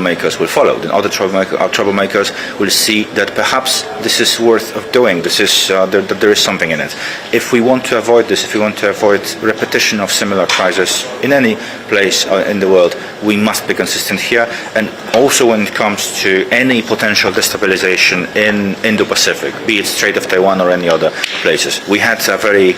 troublemakers will follow. Then other troublemakers will see that perhaps this is worth of doing. This is that there is something in it. If we want to avoid this, if we want to avoid repetition of similar crises in any place in the world, we must be consistent here. And also when it comes to any potential destabilization in Indo-Pacific, be it Strait of Taiwan or any other places. We had a very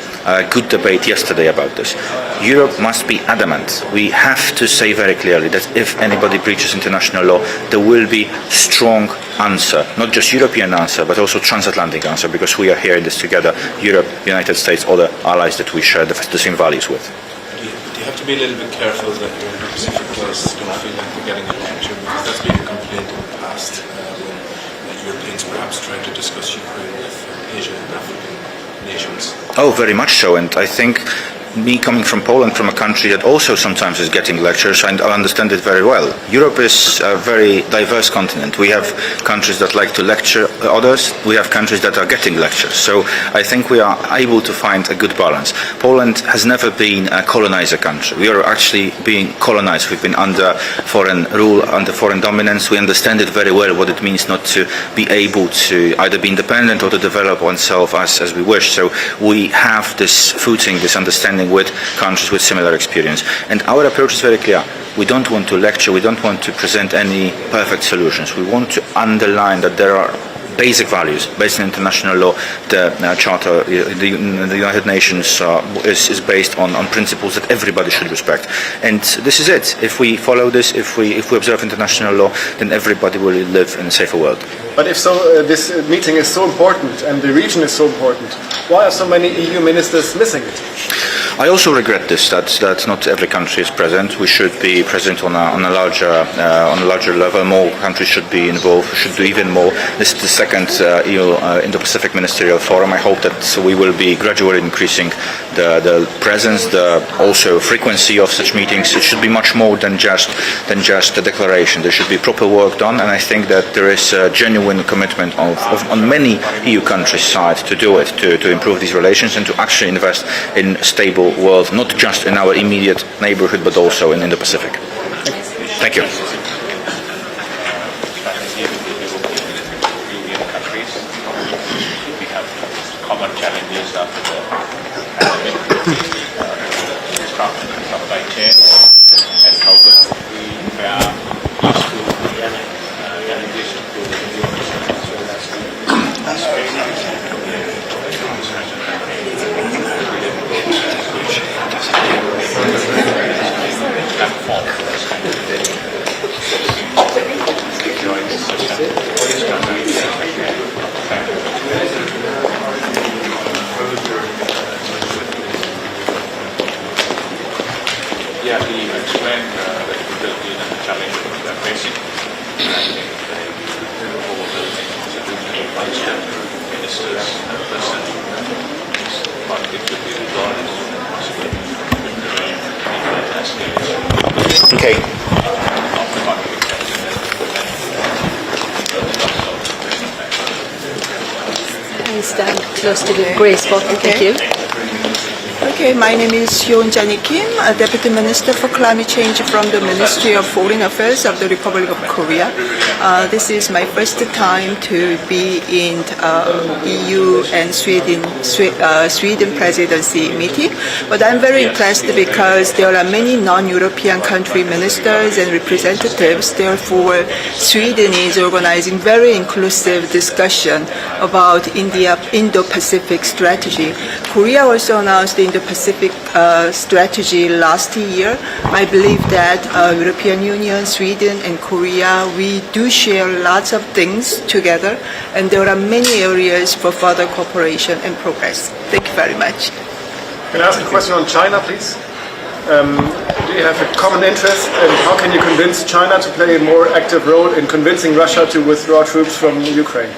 good debate yesterday about this. Europe must be adamant. We have to say very clearly that if anybody breaches international law, there will be strong answer, not just European answer, but also transatlantic answer, because we are here in this together, Europe, United States, other allies that we share the same values with. Do you have to be a little bit careful that your Indo-Pacific players don't feel like they're getting a lecture, because that's been a complaint in the past when Europeans perhaps try to discuss Ukraine with Asian and African nations? Oh, very much so, and I think me coming from Poland, from a country that also sometimes is getting lectures, and I understand it very well. Europe is a very diverse continent. We have countries that like to lecture others. We have countries that are getting lectures. So I think we are able to find a good balance. Poland has never been a colonizer country. We are actually being colonized. We've been under foreign rule, under foreign dominance. We understand it very well, what it means not to be able to either be independent or to develop oneself as we wish. So we have this footing, this understanding with countries with similar experience. And our approach is very clear. We don't want to lecture, we don't want to present any perfect solutions. We want to underline that there are basic values based on international law. The Charter, the United Nations is based on principles that everybody should respect. And this is it. If we follow this, if we observe international law, then everybody will live in a safer world. But if so, this meeting is so important and the region is so important, why are so many EU ministers missing it? I also regret this, that not every country is present. We should be present on a larger level. More countries should be involved. We should do even more. This is the second EU Indo-Pacific Ministerial Forum. I hope that we will be gradually increasing the presence, the also frequency of such meetings. It should be much more than just a declaration. There should be proper work done, and I think that there is a genuine commitment on many EU countries' side to do it, to improve these relations and to actually invest in stable world, not just in our immediate neighborhood, but also in the Pacific. Thank you. We have common challenges after the pandemic, disruption in supply chain, and how to have peaceful transition to the new as well as Yeah, he explained the difficulty and the challenge that we are facing. And I think over the ministers and president, this conflict should be resolved as soon as possible. Okay. I stand close to the gray spot. Thank you. Okay, my name is Hyun Jani Kim, a Deputy Minister for Climate Change from the Ministry of Foreign Affairs of the Republic of Korea. This is my first time to be in EU and Sweden presidency meeting, but I'm very impressed because there are many non-European country ministers and representatives. Therefore, Sweden is organizing very inclusive discussion about Indo-Pacific strategy. Korea also announced the Indo-Pacific strategy last year. I believe that European Union, Sweden, and Korea, we do share lots of things together, and there are many areas for further cooperation and progress. Thank you very much. Can I ask a question on China, please? Do you have a common interest, and how can you convince China to play a more active role in convincing Russia to withdraw troops from Ukraine?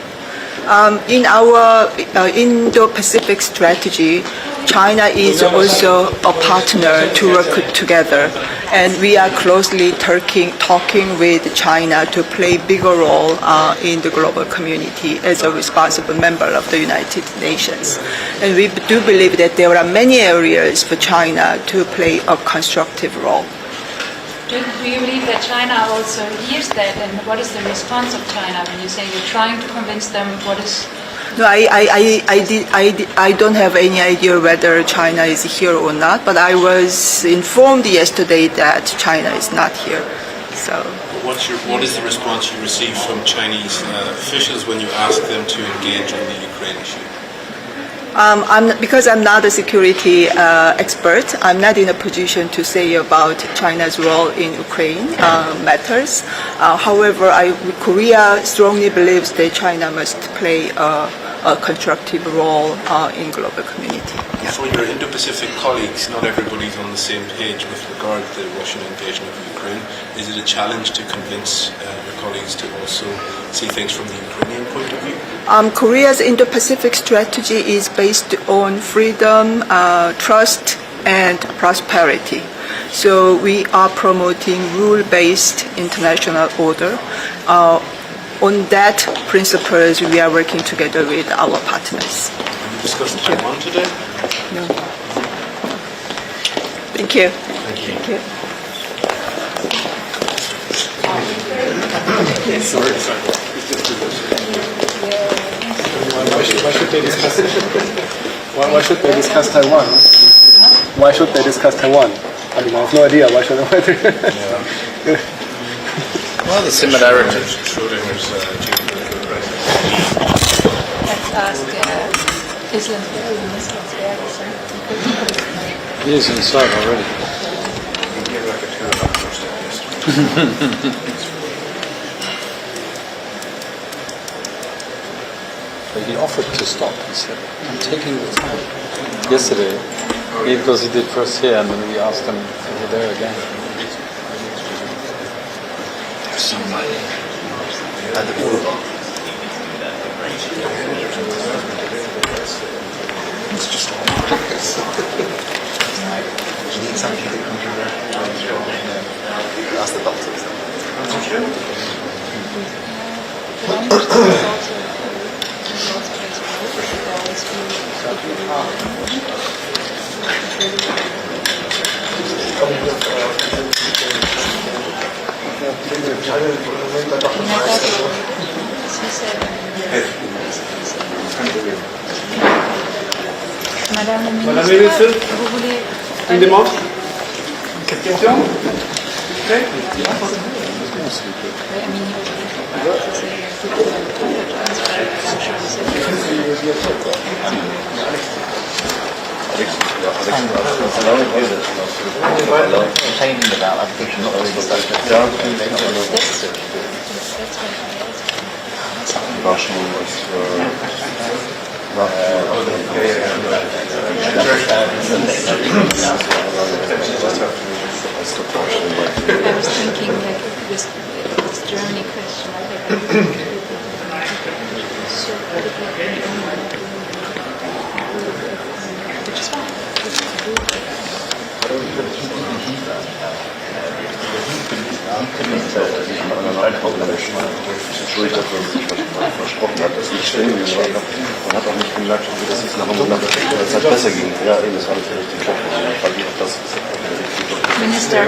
In our Indo-Pacific strategy, China is also a partner to work together, and we are closely talking with China to play a bigger role in the global community as a responsible member of the United Nations. And we do believe that there are many areas for China to play a constructive role. Do you believe that China also hears that, and what is the response of China when you say you're trying to convince them? What is? No, I don't have any idea whether China is here or not, but I was informed yesterday that China is not here. So. What is the response you receive from Chinese officials when you ask them to engage on the Ukraine issue? Because I'm not a security expert, I'm not in a position to say about China's role in Ukraine matters. However, Korea strongly believes that China must play a constructive role in global community. Yeah. For your Indo-Pacific colleagues, not everybody's on the same page with regard to the Russian invasion of Ukraine. Is it a challenge to convince your colleagues to also see things from the Ukrainian point of view? Korea's Indo-Pacific strategy is based on freedom, trust, and prosperity. So we are promoting rule-based international order. On that principles, we are working together with our partners. Have you discussed Taiwan today? No. Thank you. Thank you. Thank you. Sorry. Why should they discuss it? Why should they discuss Taiwan? Why should they discuss Taiwan? I mean, I have no idea. Why should they? Well, the similarity. Schrodinger's geopolitical crisis. Let's ask Islam. He is inside already. He gave like a 2.5 yesterday. But he offered to stop. He said, I'm taking the time. Yesterday, because he did first here and then we asked him over there again. There's so many. And all of them. It's just you need something that controversial. Ask the doctors. Madame la Madame la ministre, ministre, vous voulez une demande? Question? I was thinking like this Germany question. Which is fine. Entschuldigt, dass er sich versprochen hat, das nicht stehen gelassen hat. Man hat auch nicht gemerkt, dass es nach der Zeit besser ging. Ja, eben, das war nicht der richtige Job. Das ist der richtige Job. Minister.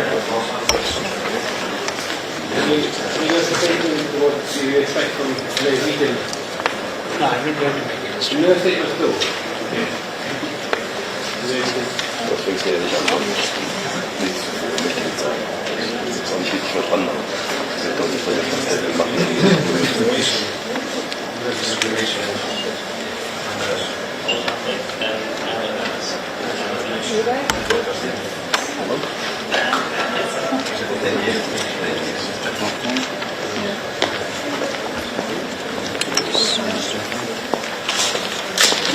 Deswegen sehe ich nicht an, nichts zu Mitglied sein. Das ist auch nicht richtig verstanden. Das ist deutlich, was ich ganz selten mache.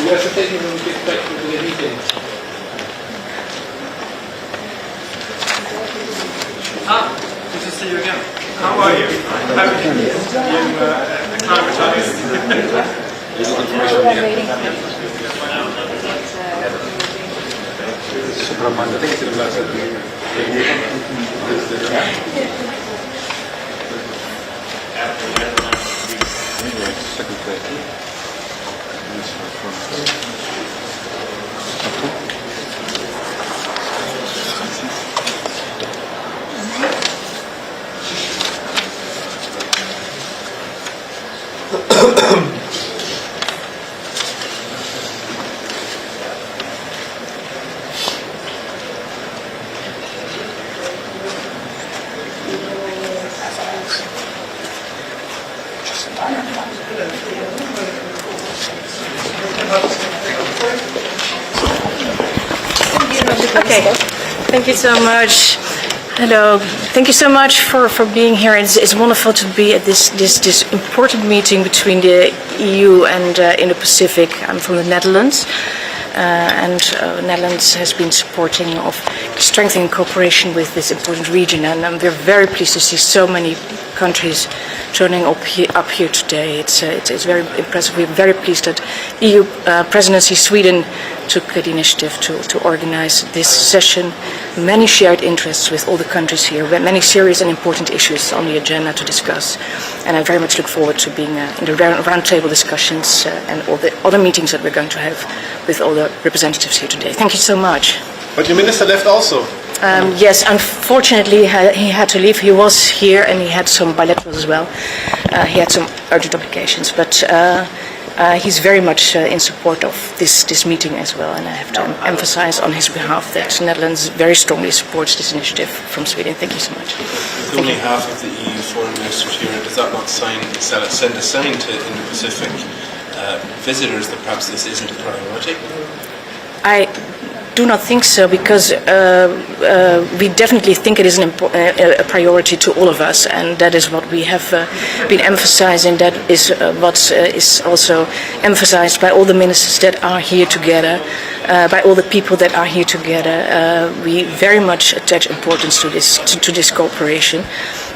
We are taking them to get back to the meeting. Good to see you again. How are you? Happy you acclimatized? Okay, thank you so much. Hello, thank you so much for being here. It's wonderful to be at this important meeting between the EU and Indo-Pacific. I'm from the Netherlands, and Netherlands has been supporting of strengthening cooperation with this important region, and we're very pleased to see so many countries turning up here today. It's very impressive. We're very pleased that EU presidency Sweden took the initiative to organize this session. Many shared interests with all the countries here, many serious and important issues on the agenda to discuss. And I very much look forward to being in the roundtable discussions and all the other meetings that we're going to have with all the representatives here today. Thank you so much. But your minister left also. Yes, unfortunately he had to leave. He was here and he had some bilaterals as well. He had some urgent obligations, but he's very much in support of this meeting as well, and I have to emphasize on his behalf that the Netherlands very strongly supports this initiative from Sweden. Thank you so much. With only half of the EU foreign ministers here, does that not send a sign to Indo-Pacific visitors that perhaps this isn't a priority? I do not think so, because we definitely think it is a priority to all of us, and that is what we have been emphasizing. That is what is also emphasized by all the ministers that are here together, by all the people that are here together. We very much attach importance to this cooperation.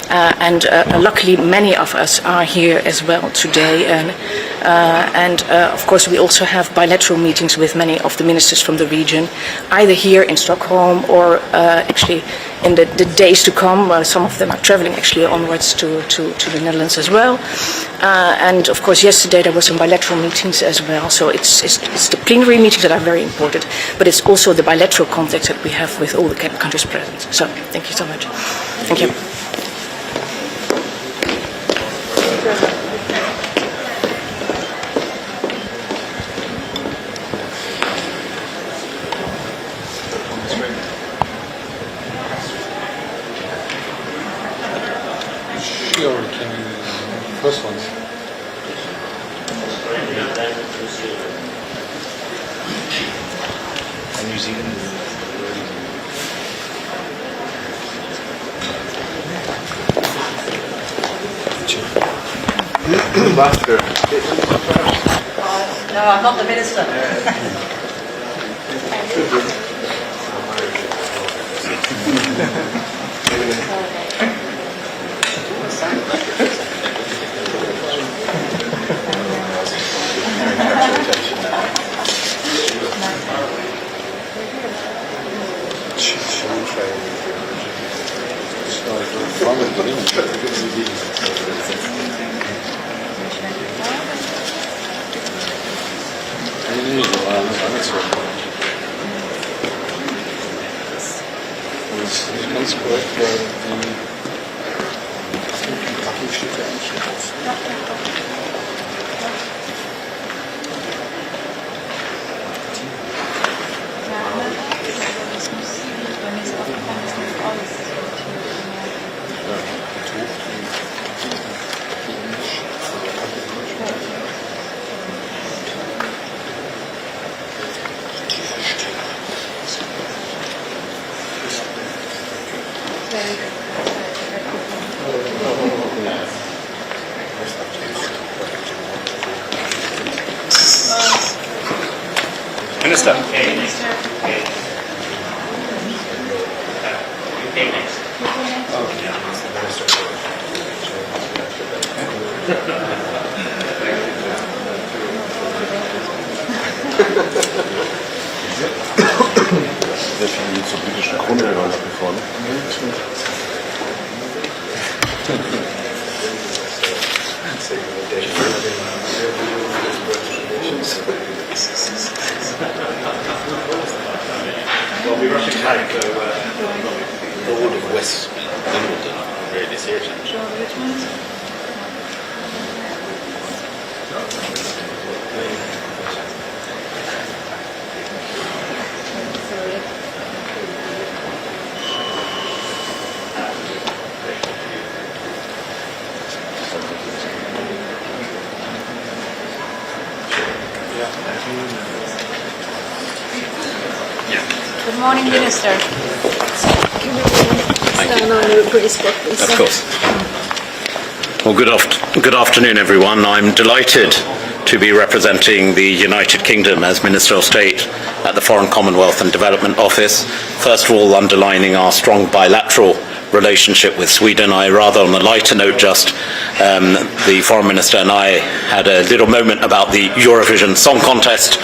And luckily many of us are here as well today, and of course we also have bilateral meetings with many of the ministers from the region, either here in Stockholm or actually in the days to come. Some of them are traveling actually onwards to the Netherlands as well, and of course yesterday there were some bilateral meetings as well. So it's the plenary meetings that are very important, but it's also the bilateral contacts that we have with all the countries present. So thank you so much. Thank you. Sure, can you first ones? New Zealand. No, I'm not the minister. Ganz korrekt, weil die Packungsstücke Minister. Sehr viel zur britischen Krone nach wie vor. Well, we're rushing back to all of West Wimbledon, really, seriously. Good morning, Minister. Stand on the grey spot, please. Of course. Well, good afternoon, everyone. I'm delighted to be representing the United Kingdom as Minister of State at the Foreign Commonwealth and Development Office. First of all, underlining our strong bilateral relationship with Sweden. I rather on a lighter note the Foreign Minister and I had a little moment about the Eurovision Song Contest,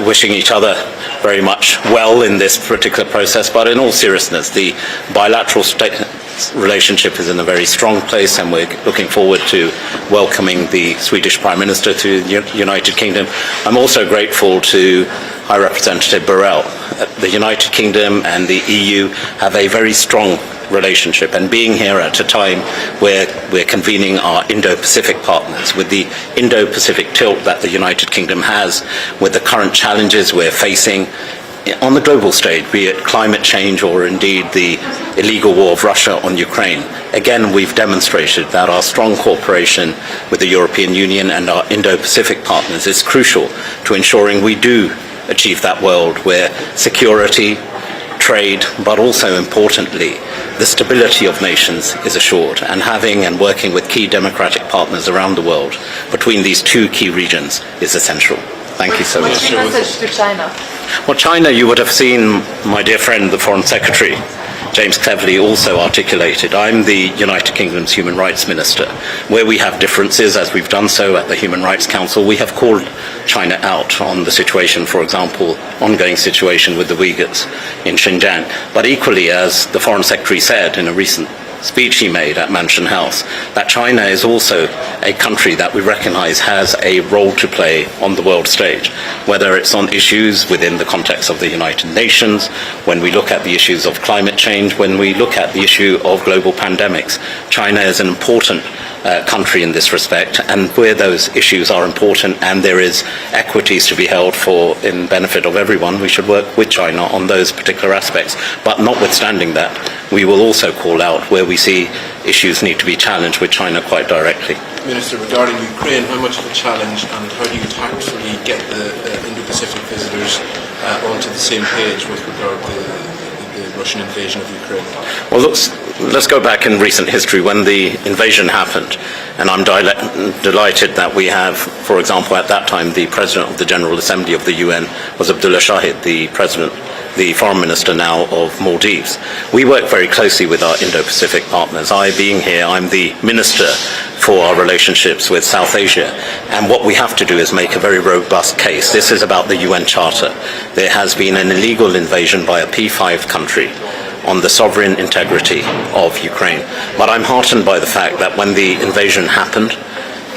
wishing each other very much well in this particular process, but in all seriousness, the bilateral relationship is in a very strong place, and we're looking forward to welcoming the Swedish Prime Minister to the United Kingdom. I'm also grateful to High Representative Borrell. The United Kingdom and the EU have a very strong relationship, and being here at a time where we're convening our Indo-Pacific partners, with the Indo-Pacific tilt that the United Kingdom has, with the current challenges we're facing on the global stage, be it climate change or indeed the illegal war of Russia on Ukraine. Again, we've demonstrated that our strong cooperation with the European Union and our Indo-Pacific partners is crucial to ensuring we do achieve that world where security, trade, but also importantly, the stability of nations is assured, and having and working with key democratic partners around the world between these two key regions is essential. Thank you so much. What's your message to China? Well, China, you would have seen my dear friend, the Foreign Secretary, James Cleverly, also articulated. I'm the United Kingdom's Human Rights Minister. Where we have differences, as we've done so at the Human Rights Council, we have called China out on the situation, for example, ongoing situation with the Uyghurs in Xinjiang. But equally, as the Foreign Secretary said in a recent speech he made at Mansion House, that China is also a country that we recognize has a role to play on the world stage, whether it's on issues within the context of the United Nations, when we look at the issues of climate change, when we look at the issue of global pandemics. China is an important country in this respect, and where those issues are important and there is equities to be held for in benefit of everyone, we should work with China on those particular aspects. But notwithstanding that, we will also call out where we see issues need to be challenged with China quite directly. Minister, regarding Ukraine, how much of a challenge and how do you tactfully get the Indo-Pacific visitors onto the same page with regard to the Russian invasion of Ukraine? Well, let's go back in recent history when the invasion happened, and I'm delighted that we have, for example, at that time, the President of the General Assembly of the UN was Abdullah Shahid, the Foreign Minister now of Maldives. We work very closely with our Indo-Pacific partners. I, being here, I'm the Minister for our relationships with South Asia, and what we have to do is make a very robust case. This is about the UN Charter. There has been an illegal invasion by a P5 country on the sovereign integrity of Ukraine. But I'm heartened by the fact that when the invasion happened,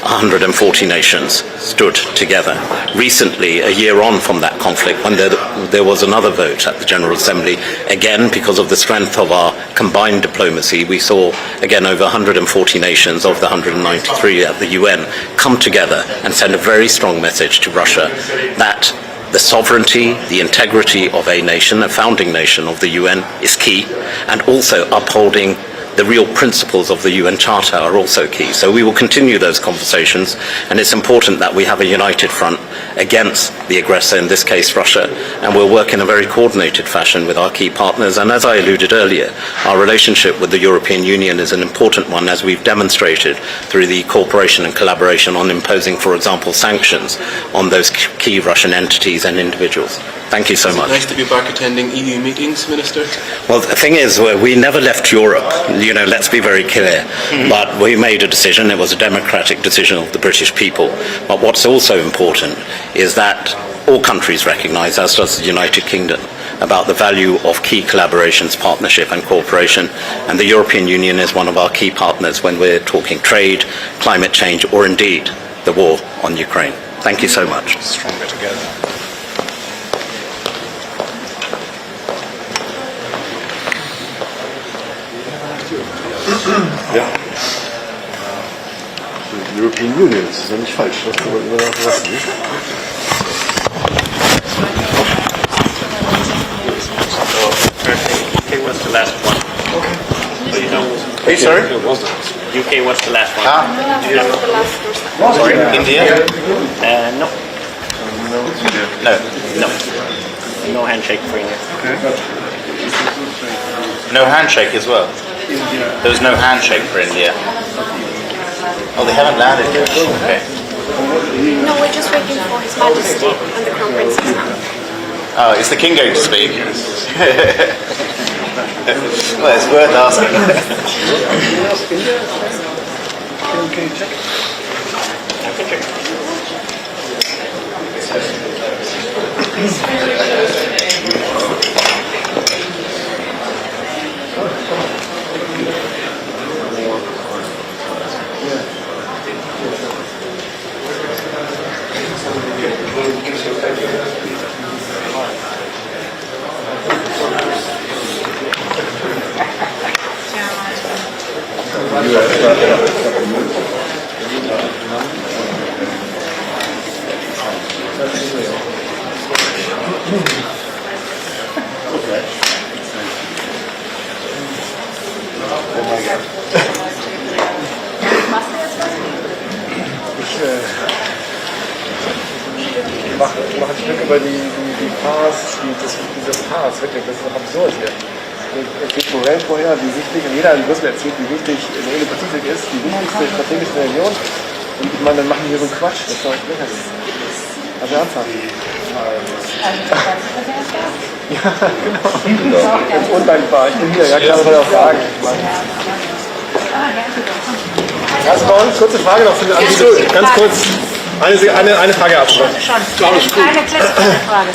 140 nations stood together. Recently, a year on from that conflict, when there was another vote at the General Assembly, again, because of the strength of our combined diplomacy, we saw, again, over 140 nations of the 193 at the UN come together and send a very strong message to Russia that the sovereignty, the integrity of a nation, a founding nation of the UN, is key, and also upholding the real principles of the UN Charter are also key. So we will continue those conversations, and it's important that we have a united front against the aggressor, in this case Russia, and we'll work in a very coordinated fashion with our key partners. And as I alluded earlier, our relationship with the European Union is an important one, as we've demonstrated through the cooperation and collaboration on imposing, for example, sanctions on those key Russian entities and individuals. Thank you so much. Nice to be back attending EU meetings, Minister. Well, the thing is, we never left Europe, let's be very clear. But we made a decision, it was a democratic decision of the British people. But what's also important is that all countries recognise, as does the United Kingdom, about the value of key collaborations, partnership and cooperation. And the European Union is one of our key partners when we're talking trade, climate change, or indeed the war on Ukraine. Thank you so much. Stronger together. Ja. Die European Union, das ist ja nicht falsch, das kann man immer lassen. UK was the last one. Okay. So you know. Hey, sorry? UK was the last one. Sorry, India? No. No. no handshake for India. No handshake as well? There was no handshake for India. Oh, they haven't landed yet. Okay. No, we're just waiting for His Majesty and the Crown Princess now. Oh, is the King going to speak? Well, it's worth asking. Can you check? Ich mache Stück über die Pars, diese Pars, wirklich, das ist doch absurd hier. Es geht Morell vorher, wie wichtig, und jeder in Brüssel erzählt, wie wichtig der Indo-Pazifik ist, die wichtigste strategische Region. Und ich meine, dann machen wir so einen Quatsch, das ist doch echt lächerlich. Also ernsthaft. Ja, genau. Ganz undankbar. Ich bin hier, ja klar, soll ich auch sagen. Ganz kurze Frage noch an Sie. Ganz kurz. Eine Frage abschließen. Eine kleine Frage.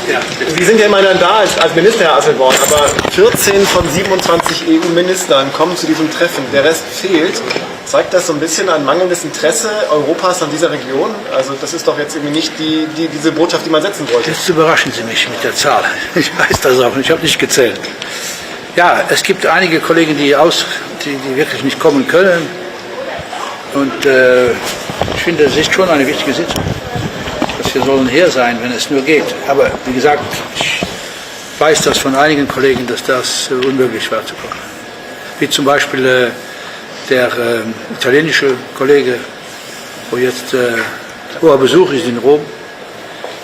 Sie sind ja immer dann da als Minister, Herr Asselborn, aber 14 von 27 EU-Ministern kommen zu diesem Treffen. Der Rest fehlt. Zeigt das so ein bisschen ein mangelndes Interesse Europas an dieser Region? Also das ist doch jetzt irgendwie nicht diese Botschaft, die man setzen wollte. Jetzt überraschen Sie mich mit der Zahl. Ich weiß das auch nicht, ich habe nicht gezählt. Ja, es gibt einige Kollegen, die wirklich nicht kommen können. Und ich finde, es ist schon eine wichtige Sitzung. Wir sollen hier sein, wenn es nur geht. Aber wie gesagt, ich weiß das von einigen Kollegen, dass das unmöglich war zu kommen. Wie zum Beispiel der italienische Kollege, wo jetzt hoher Besuch ist in Rom.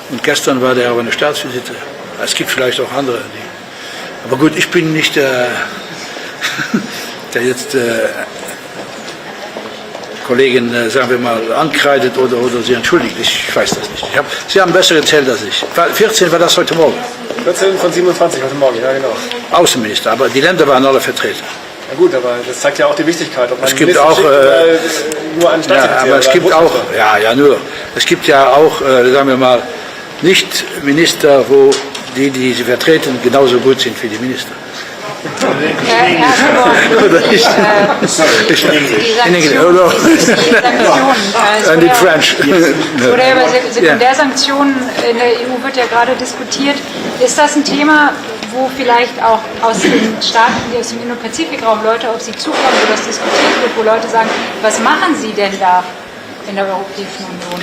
Und gestern war der auf einer Staatsvisite. Es gibt vielleicht auch andere. Aber gut, ich bin nicht der jetzt Kollegen, sagen wir mal, ankreidet oder sie entschuldigt. Ich weiß das nicht. Sie haben besser gezählt als ich. 14 war das heute Morgen. 14 von 27 heute Morgen, ja genau. Außenminister, aber die Länder waren alle vertreten. Na gut, aber das zeigt ja auch die Wichtigkeit. Ob man es gibt auch, nur einen ja, aber es gibt auch, nur. Es gibt ja auch, sagen wir mal, nicht Minister, wo die sie vertreten, genauso gut sind wie die Minister. Oder über Sekundärsanktionen in der EU wird ja gerade diskutiert. Ist das ein Thema, wo vielleicht auch aus den Staaten, die aus dem Indo-Pazifik-Raum Leute auf Sie zukommen, wo das diskutiert wird, wo Leute sagen, was machen Sie denn da in der Europäischen Union?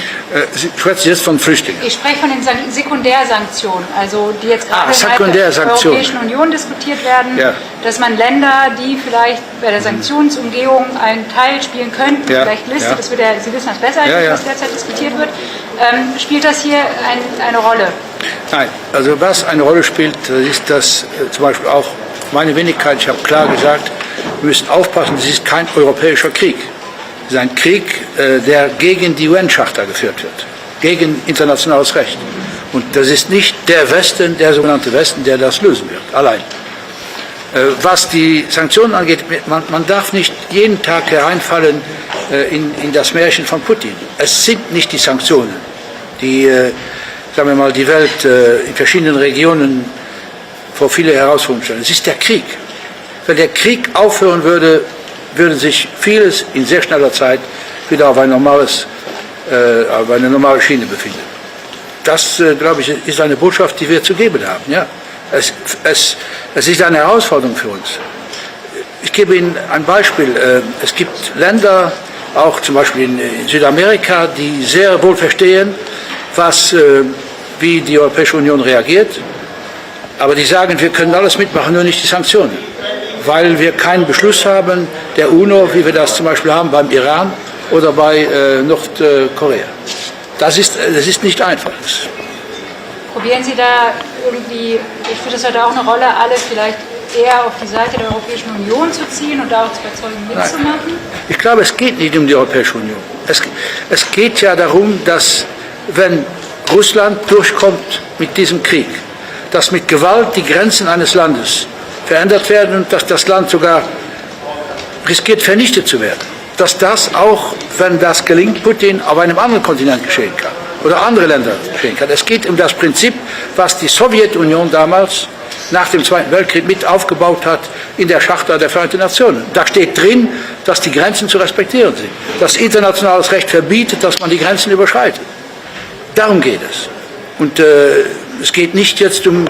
Sie sprechen jetzt von Flüchtlingen. Ich spreche von den Sekundärsanktionen, also die jetzt gerade in der Europäischen Union diskutiert werden, dass man Länder, die vielleicht bei der Sanktionsumgehung einen Teil spielen könnten, vielleicht listet, das wird Sie wissen das besser, was derzeit diskutiert wird, spielt das hier eine Rolle? Nein, also was eine Rolle spielt, ist, dass zum Beispiel auch meine Wenigkeit, ich habe klar gesagt, wir müssen aufpassen, das ist kein europäischer Krieg. Es ist ein Krieg, der gegen die UN-Charta geführt wird, gegen internationales Recht. Und das ist nicht der Westen, der sogenannte Westen, der das lösen wird, allein. Was die Sanktionen angeht, man darf nicht jeden Tag hereinfallen in das Märchen von Putin. Es sind nicht die Sanktionen, die, sagen wir mal, die Welt in verschiedenen Regionen vor viele Herausforderungen stellen. Es ist der Krieg. Wenn der Krieg aufhören würde, würde sich vieles in sehr schneller Zeit wieder auf eine normale Schiene befinden. Das, glaube ich, ist eine Botschaft, die wir zu geben haben. Ja. Es ist eine Herausforderung für uns. Ich gebe Ihnen ein Beispiel. Es gibt Länder, auch zum Beispiel in Südamerika, die sehr wohl verstehen, wie die Europäische Union reagiert. Aber die sagen, wir können alles mitmachen, nur nicht die Sanktionen. Weil wir keinen Beschluss haben der UNO, wie wir das zum Beispiel haben beim Iran oder bei Nordkorea. Das ist nicht einfach. Probieren Sie da irgendwie, spielt das heute auch eine Rolle, alle vielleicht eher auf die Seite der Europäischen Union zu ziehen und da auch zu überzeugen, mitzumachen? Ich glaube, es geht nicht um die Europäische Union. Es geht ja darum, dass, wenn Russland durchkommt mit diesem Krieg, dass mit Gewalt die Grenzen eines Landes verändert werden und dass das Land sogar riskiert, vernichtet zu werden. Dass das auch, wenn das gelingt, Putin auf einem anderen Kontinent geschehen kann oder andere Länder geschehen kann. Es geht um das Prinzip, was die Sowjetunion damals nach dem Zweiten Weltkrieg mit aufgebaut hat in der Charta der Vereinten Nationen. Da steht drin, dass die Grenzen zu respektieren sind. Das internationales Recht verbietet, dass man die Grenzen überschreitet. Darum geht es. Und es geht nicht jetzt um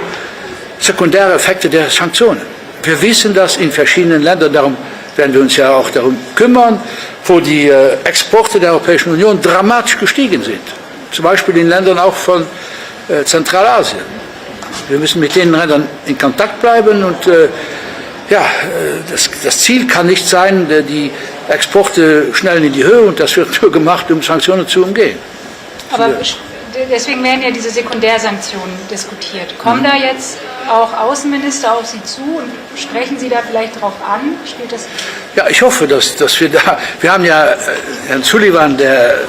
sekundäre Effekte der Sanktionen. Wir wissen das in verschiedenen Ländern, darum werden wir uns ja auch darum kümmern, wo die Exporte der Europäischen Union dramatisch gestiegen sind. Zum Beispiel in Ländern auch von Zentralasien. Wir müssen mit den Ländern in Kontakt bleiben und das Ziel kann nicht sein, die Exporte schnell in die Höhe, und das wird nur gemacht, um Sanktionen zu umgehen. Aber deswegen werden ja diese Sekundärsanktionen diskutiert. Kommen da jetzt auch Außenminister auf Sie zu und sprechen Sie da vielleicht darauf an? Spielt das? Ja, ich hoffe, dass wir haben ja Herrn Sullivan, der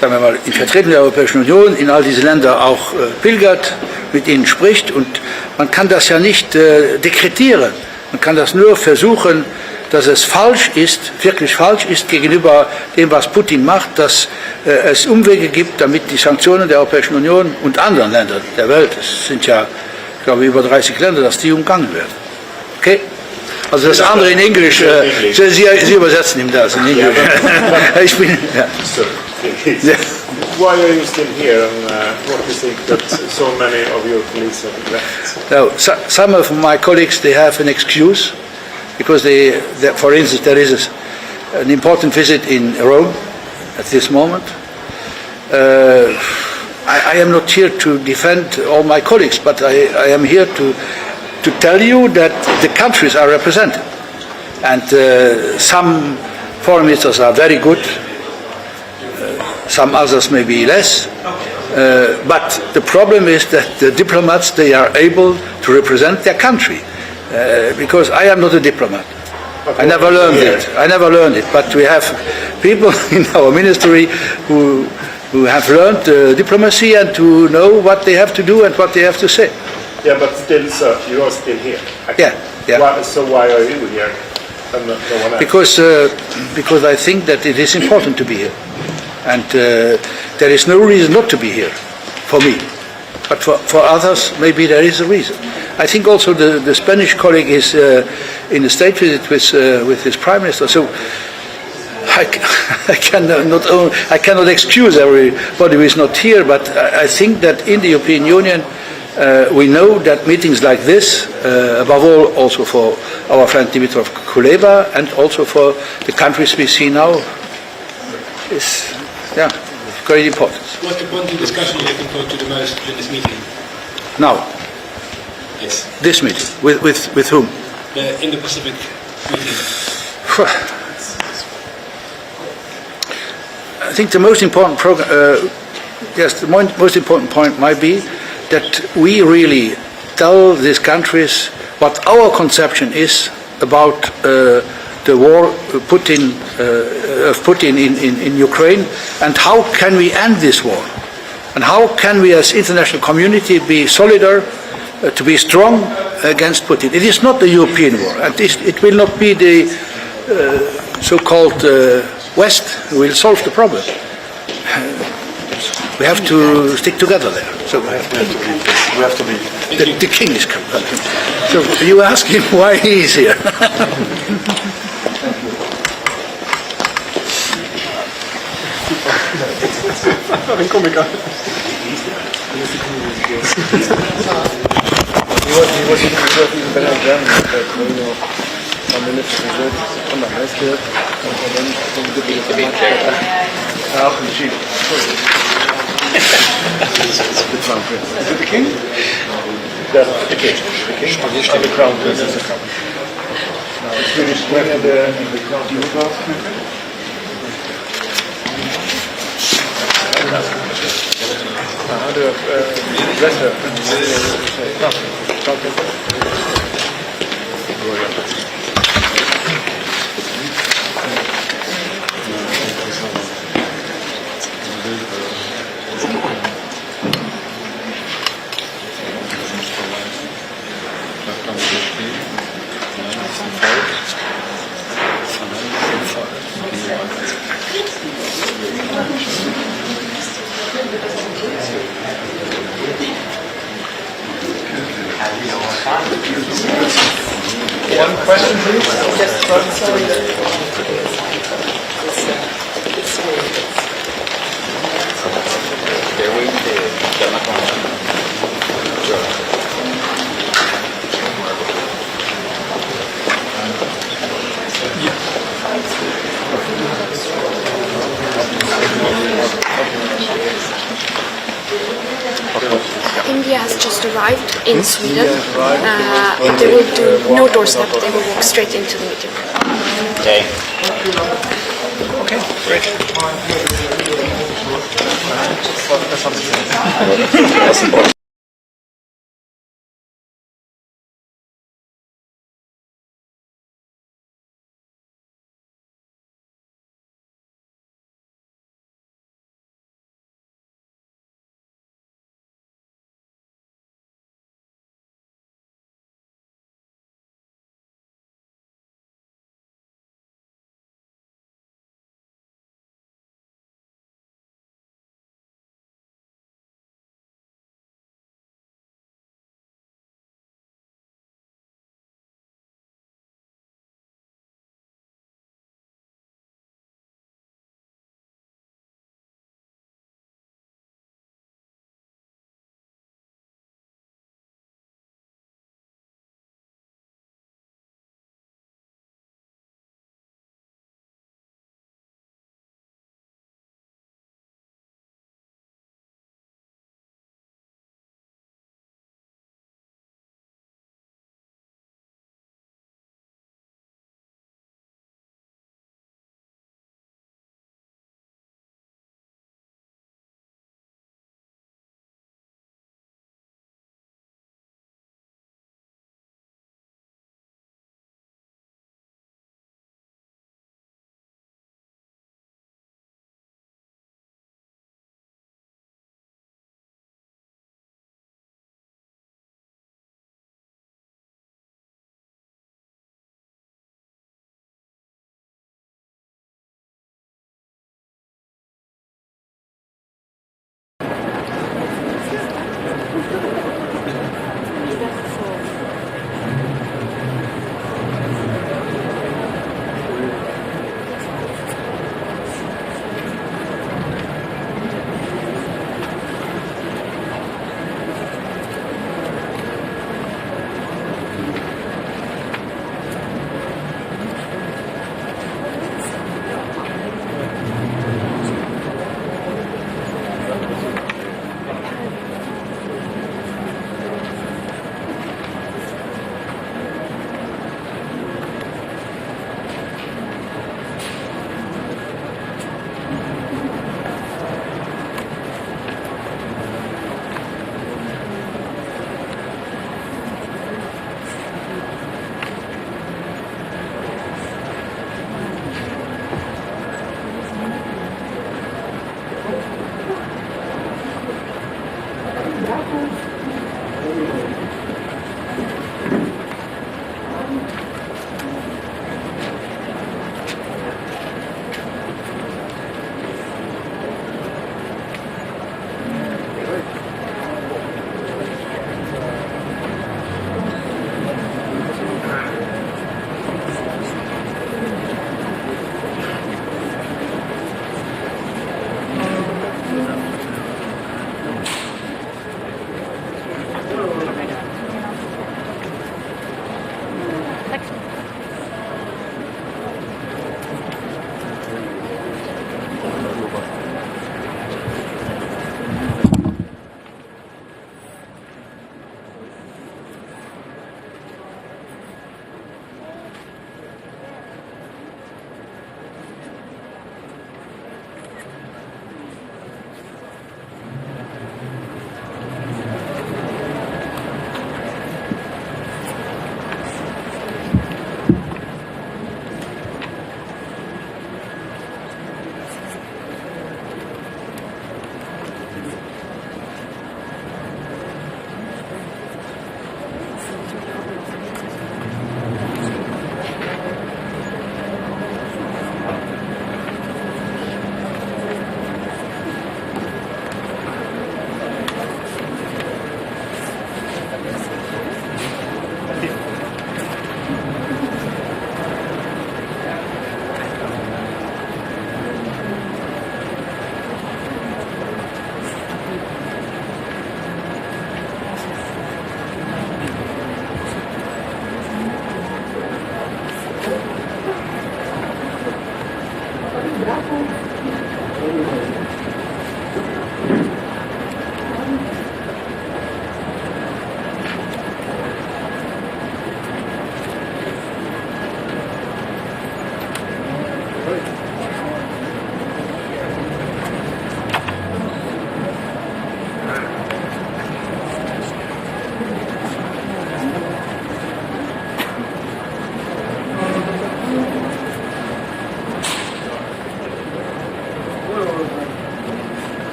sagen wir mal, in Vertretung der Europäischen Union in all diese Länder auch pilgert, mit ihnen spricht, und man kann das ja nicht dekretieren. Man kann das nur versuchen, dass es falsch ist, wirklich falsch ist gegenüber dem, was Putin macht, dass es Umwege gibt, damit die Sanktionen der Europäischen Union und anderen Ländern der Welt, es sind ja, ich glaube, über 30 Länder, dass die umgangen werden. Okay? Also das andere in Englisch, Sie übersetzen ihm das in Englisch. Ich bin, ja. Why are you still here, and what do you think that so many of your colleagues have left? No, some of my colleagues, they have an excuse, because for instance, there is an important visit in Rome at this moment. I am not here to defend all my colleagues, but I am here to tell you that the countries are represented. And some foreign ministers are very good, some others may be less. But the problem is that the diplomats, they are able to represent their country. Because I am not a diplomat. I never learned it. But we have people in our ministry who have learned diplomacy and to know what they have to do and what they have to say. Yeah, but still, sir, you are still here. Yeah. So why are you here and no one else? Because I think that it is important to be here. And there is no reason not to be here, for me. But for others, maybe there is a reason. I think also the Spanish colleague is in a state visit with his prime minister. So I cannot excuse everybody who is not here. But I think that in the European Union, we know that meetings like this, above all also for our friend Dimitrov Kuleba and also for the countries we see now, is great importance. What's the point of discussion you're looking forward to the most in this meeting? Now? Yes. This meeting? With whom? The Indo-Pacific meeting. I think the most important most important point might be that we really tell these countries what our conception is about the war of Putin in Ukraine, and how can we end this war, and how can we as international community be solidar, to be strong against Putin. It is not the European war, and it will not be the so-called West who will solve the problem. We have to stick together there. So we have to leave. The king is coming. So you ask him why he is here. Den kom ik aan. He was even better than German, but one minute to visit on the nice kid, and then we did it much better. Half the sheep. Is it the king? The king. The crown prince is the crown. Now it's Swedish king and the crown duke. One question, please. India has just arrived in Sweden. They will do no doorstep. They will walk straight into the meeting. Okay. Okay, great.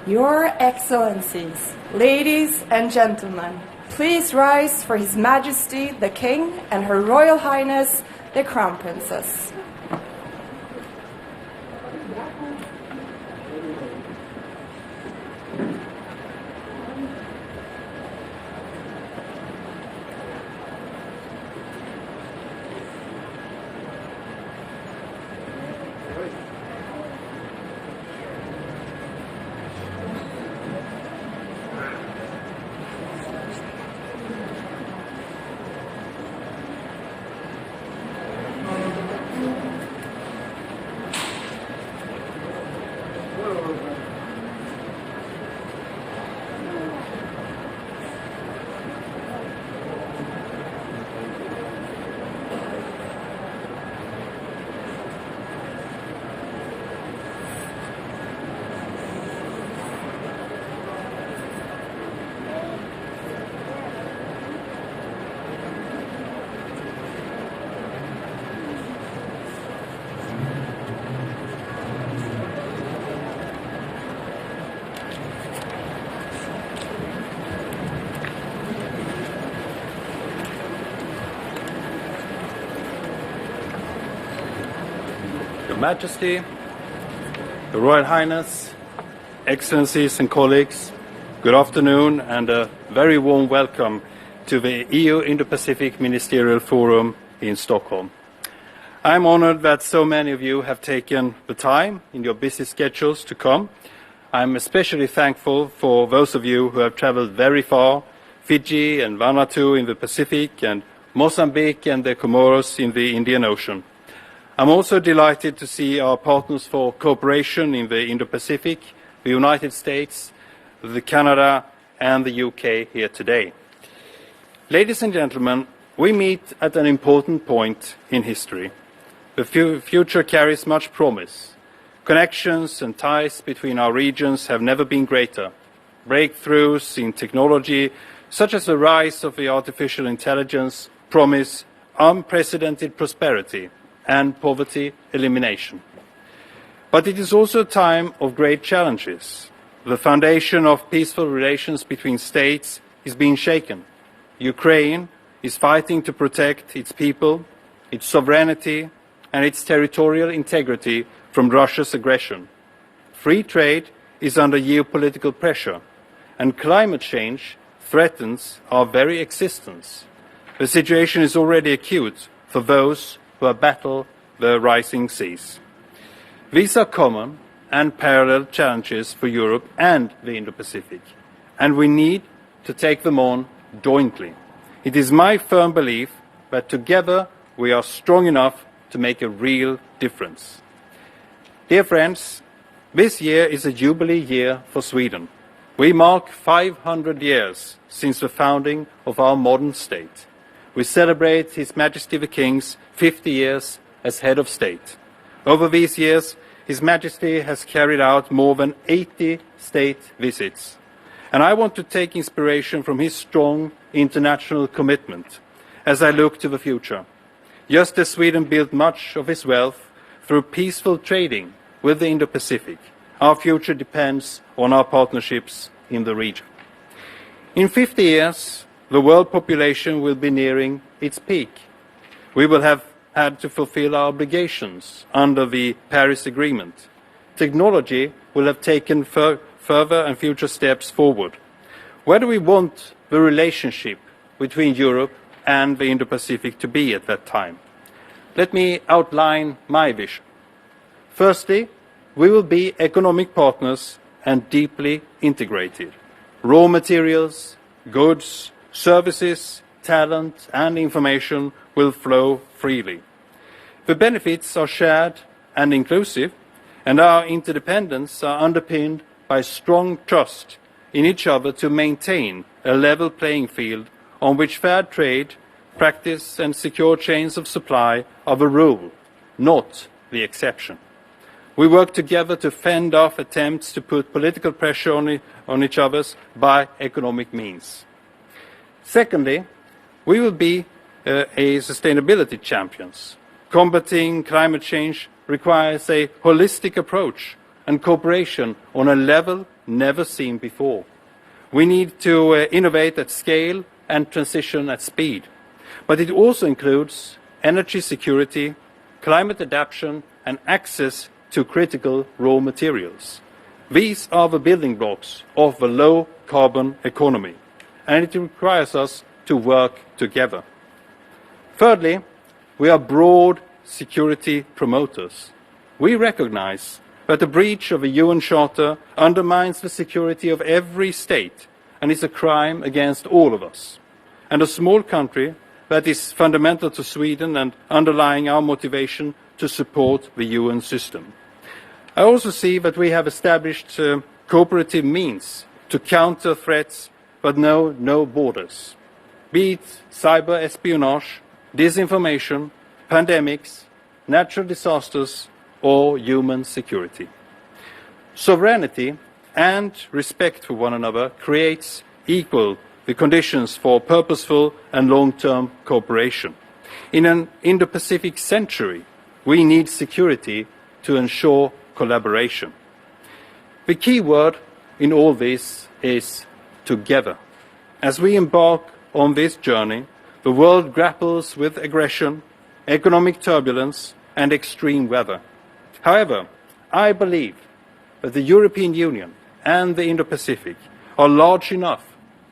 Your Excellencies, ladies and gentlemen, please rise for His Majesty the King and Her Royal Highness the Crown Princess. Majesty, Your Royal Highness, Excellencies and colleagues, good afternoon and a very warm welcome to the EU Indo-Pacific Ministerial Forum in Stockholm. I'm honored that so many of you have taken the time in your busy schedules to come. I'm especially thankful for those of you who have traveled very far, Fiji and Vanuatu in the Pacific and Mozambique and the Comoros in the Indian Ocean. I'm also delighted to see our partners for cooperation in the Indo-Pacific, the United States, Canada and the UK here today. Ladies and gentlemen, we meet at an important point in history. The future carries much promise. Connections and ties between our regions have never been greater. Breakthroughs in technology, such as the rise of the artificial intelligence, promise unprecedented prosperity and poverty elimination. But it is also a time of great challenges. The foundation of peaceful relations between states is being shaken. Ukraine is fighting to protect its people, its sovereignty, and its territorial integrity from Russia's aggression. Free trade is under geopolitical pressure, and climate change threatens our very existence. The situation is already acute for those who battle the rising seas. These are common and parallel challenges for Europe and the Indo-Pacific, and we need to take them on jointly. It is my firm belief that together we are strong enough to make a real difference. Dear friends, this year is a jubilee year for Sweden. We mark 500 years since the founding of our modern state. We celebrate His Majesty the King's 50 years as head of state. Over these years, His Majesty has carried out more than 80 state visits. And I want to take inspiration from his strong international commitment as I look to the future. Just as Sweden built much of its wealth through peaceful trading with the Indo-Pacific, our future depends on our partnerships in the region. In 50 years, the world population will be nearing its peak. We will have had to fulfill our obligations under the Paris Agreement. Technology will have taken further and future steps forward. Where do we want the relationship between Europe and the Indo-Pacific to be at that time? Let me outline my vision. Firstly, we will be economic partners and deeply integrated. Raw materials, goods, services, talent and information will flow freely. The benefits are shared and inclusive, and our interdependence are underpinned by strong trust in each other to maintain a level playing field on which fair trade, practice and secure chains of supply are the rule, not the exception. We work together to fend off attempts to put political pressure on each other by economic means. Secondly, we will be a sustainability champions. Combating climate change requires a holistic approach and cooperation on a level never seen before. We need to innovate at scale and transition at speed. But it also includes energy security, climate adaptation and access to critical raw materials. These are the building blocks of the low-carbon economy, and it requires us to work together. Thirdly, we are broad security promoters. We recognize that the breach of a UN Charter undermines the security of every state and is a crime against all of us. And a small country that is fundamental to Sweden and underlying our motivation to support the UN system. I also see that we have established cooperative means to counter threats but know no borders, be it cyber espionage, disinformation, pandemics, natural disasters or human security. Sovereignty and respect for one another creates equal the conditions for purposeful and long-term cooperation. In an Indo-Pacific century, we need security to ensure collaboration. The key word in all this is together. As we embark on this journey, the world grapples with aggression, economic turbulence and extreme weather. However, I believe that the European Union and the Indo-Pacific are large enough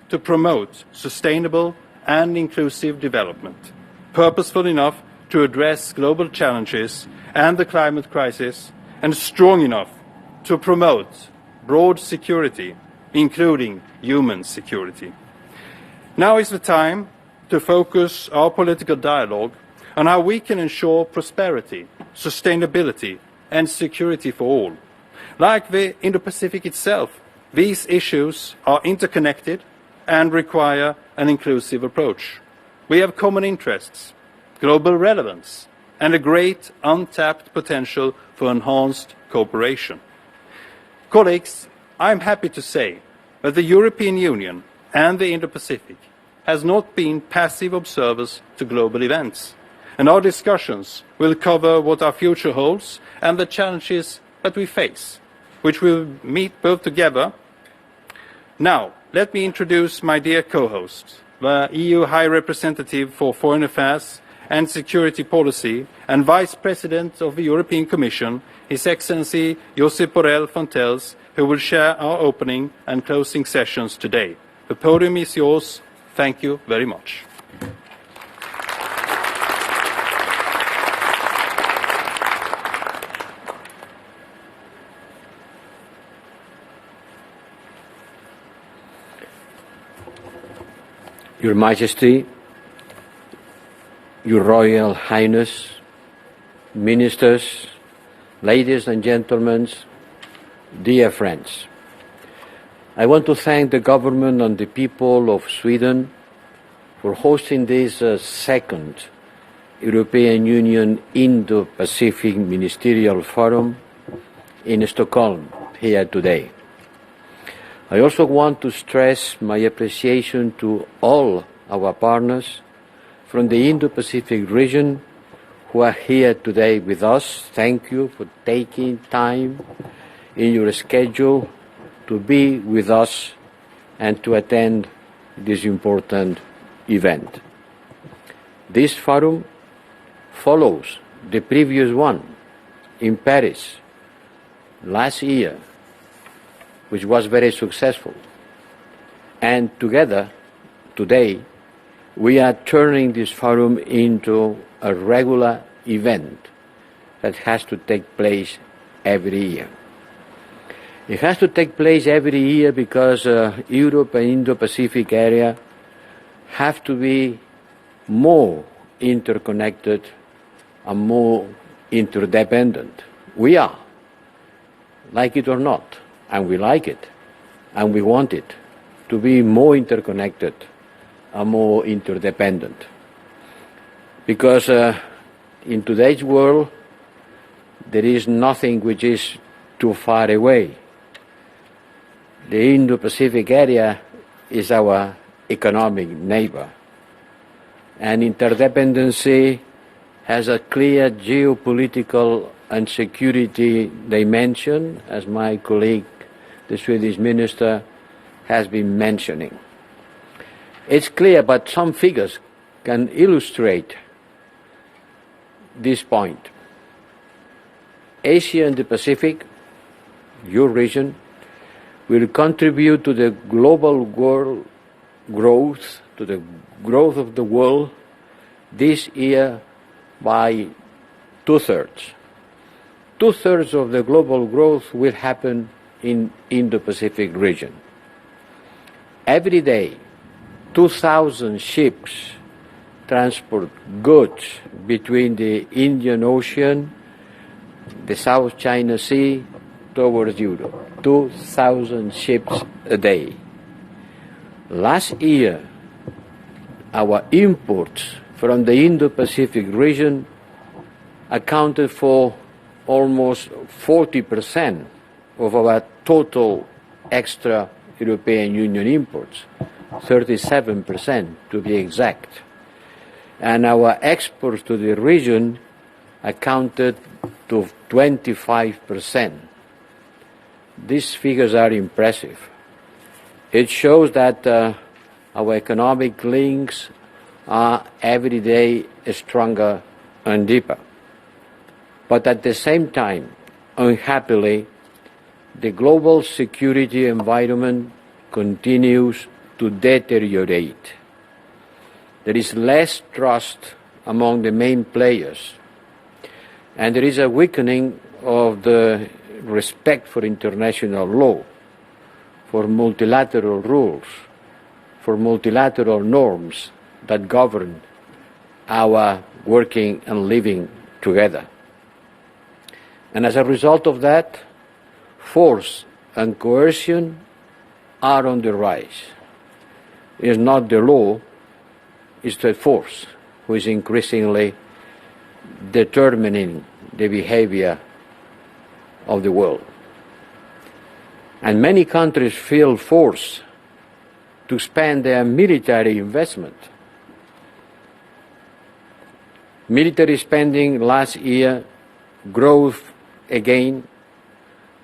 to promote sustainable and inclusive development, purposeful enough to address global challenges and the climate crisis, and strong enough to promote broad security, including human security. Now is the time to focus our political dialogue on how we can ensure prosperity, sustainability and security for all. Like the Indo-Pacific itself, these issues are interconnected and require an inclusive approach. We have common interests, global relevance, and a great untapped potential for enhanced cooperation. Colleagues, I am happy to say that the European Union and the Indo-Pacific has not been passive observers to global events, and our discussions will cover what our future holds and the challenges that we face, which we'll meet both together. Now, let me introduce my dear co-host, the EU High Representative for Foreign Affairs and Security Policy and Vice President of the European Commission, His Excellency Josep Borrell Fontelles, who will share our opening and closing sessions today. The podium is yours. Thank you very much. Your Majesty, Your Royal Highness, Ministers, ladies and gentlemen, dear friends, I want to thank the government and the people of Sweden for hosting this second European Union Indo-Pacific Ministerial Forum in Stockholm here today. I also want to stress my appreciation to all our partners from the Indo-Pacific region who are here today with us. Thank you for taking time in your schedule to be with us and to attend this important event. This forum follows the previous one in Paris last year, which was very successful. And together, today, we are turning this forum into a regular event that has to take place every year. It has to take place every year because Europe and Indo-Pacific area have to be more interconnected and more interdependent. We are, like it or not, and we like it, and we want it to be more interconnected and more interdependent. Because in today's world, there is nothing which is too far away. The Indo-Pacific area is our economic neighbor, and interdependency has a clear geopolitical and security dimension, as my colleague, the Swedish minister, has been mentioning. It's clear, but some figures can illustrate this point. Asia and the Pacific, your region, will contribute to the global world growth, to the growth of the world this year by 2/3. 2/3 of the global growth will happen in Indo-Pacific region. Every day, 2,000 ships transport goods between the Indian Ocean, the South China Sea, towards Europe. 2,000 ships a day. Last year, our imports from the Indo-Pacific region accounted for almost 40% of our total extra European Union imports, 37% to be exact. And our exports to the region accounted to 25%. These figures are impressive. It shows that our economic links are every day stronger and deeper. But at the same time, unhappily, the global security environment continues to deteriorate. There is less trust among the main players, and there is a weakening of the respect for international law, for multilateral rules, for multilateral norms that govern our working and living together. And as a result of that, force and coercion are on the rise. It is not the law, it's the force who is increasingly determining the behavior of the world. And many countries feel forced to expand their military investment. Military spending last year growth again,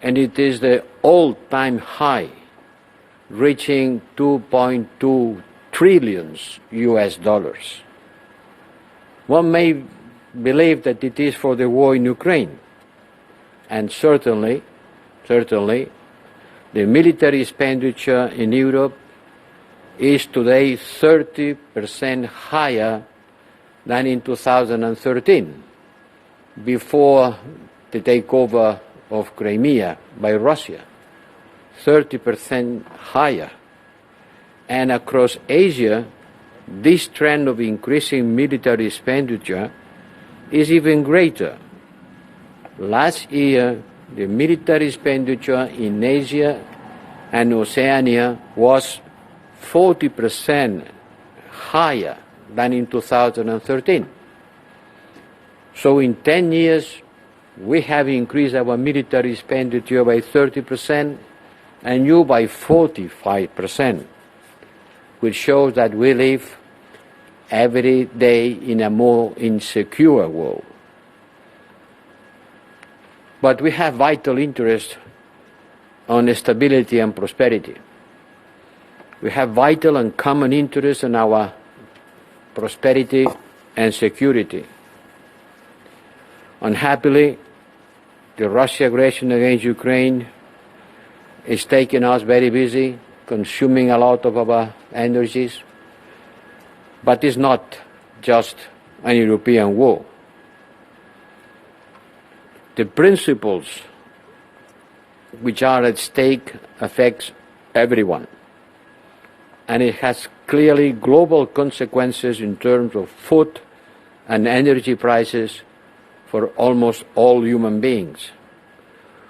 and it is the all-time high, reaching $2.2 trillion US. One may believe that it is for the war in Ukraine, and certainly, the military expenditure in Europe is today 30% higher than in 2013, before the takeover of Crimea by Russia. 30% higher. And across Asia, this trend of increasing military expenditure is even greater. Last year, the military expenditure in Asia and Oceania was 40% higher than in 2013. So in 10 years, we have increased our military expenditure by 30% and you by 45%, which shows that we live every day in a more insecure world. But we have vital interest on stability and prosperity. We have vital and common interest in our prosperity and security. Unhappily, the Russian aggression against Ukraine is taking us very busy, consuming a lot of our energies, but it's not just an European war. The principles which are at stake affects everyone, and it has clearly global consequences in terms of food and energy prices for almost all human beings.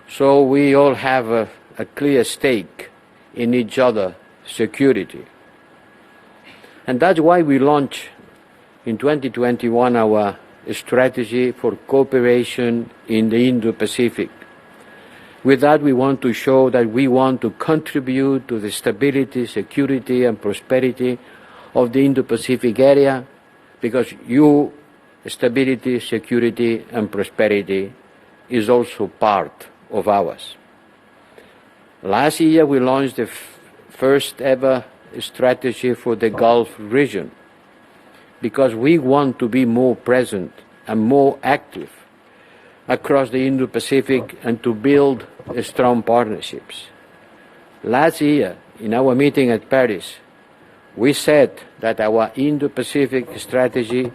So we all have a clear stake in each other's security. And that's why we launched in 2021 our strategy for cooperation in the Indo-Pacific. With that, we want to show that we want to contribute to the stability, security, and prosperity of the Indo-Pacific area, because stability, security, and prosperity is also part of ours. Last year, we launched the first ever strategy for the Gulf region, because we want to be more present and more active across the Indo-Pacific and to build strong partnerships. Last year, in our meeting at Paris, we said that our Indo-Pacific strategy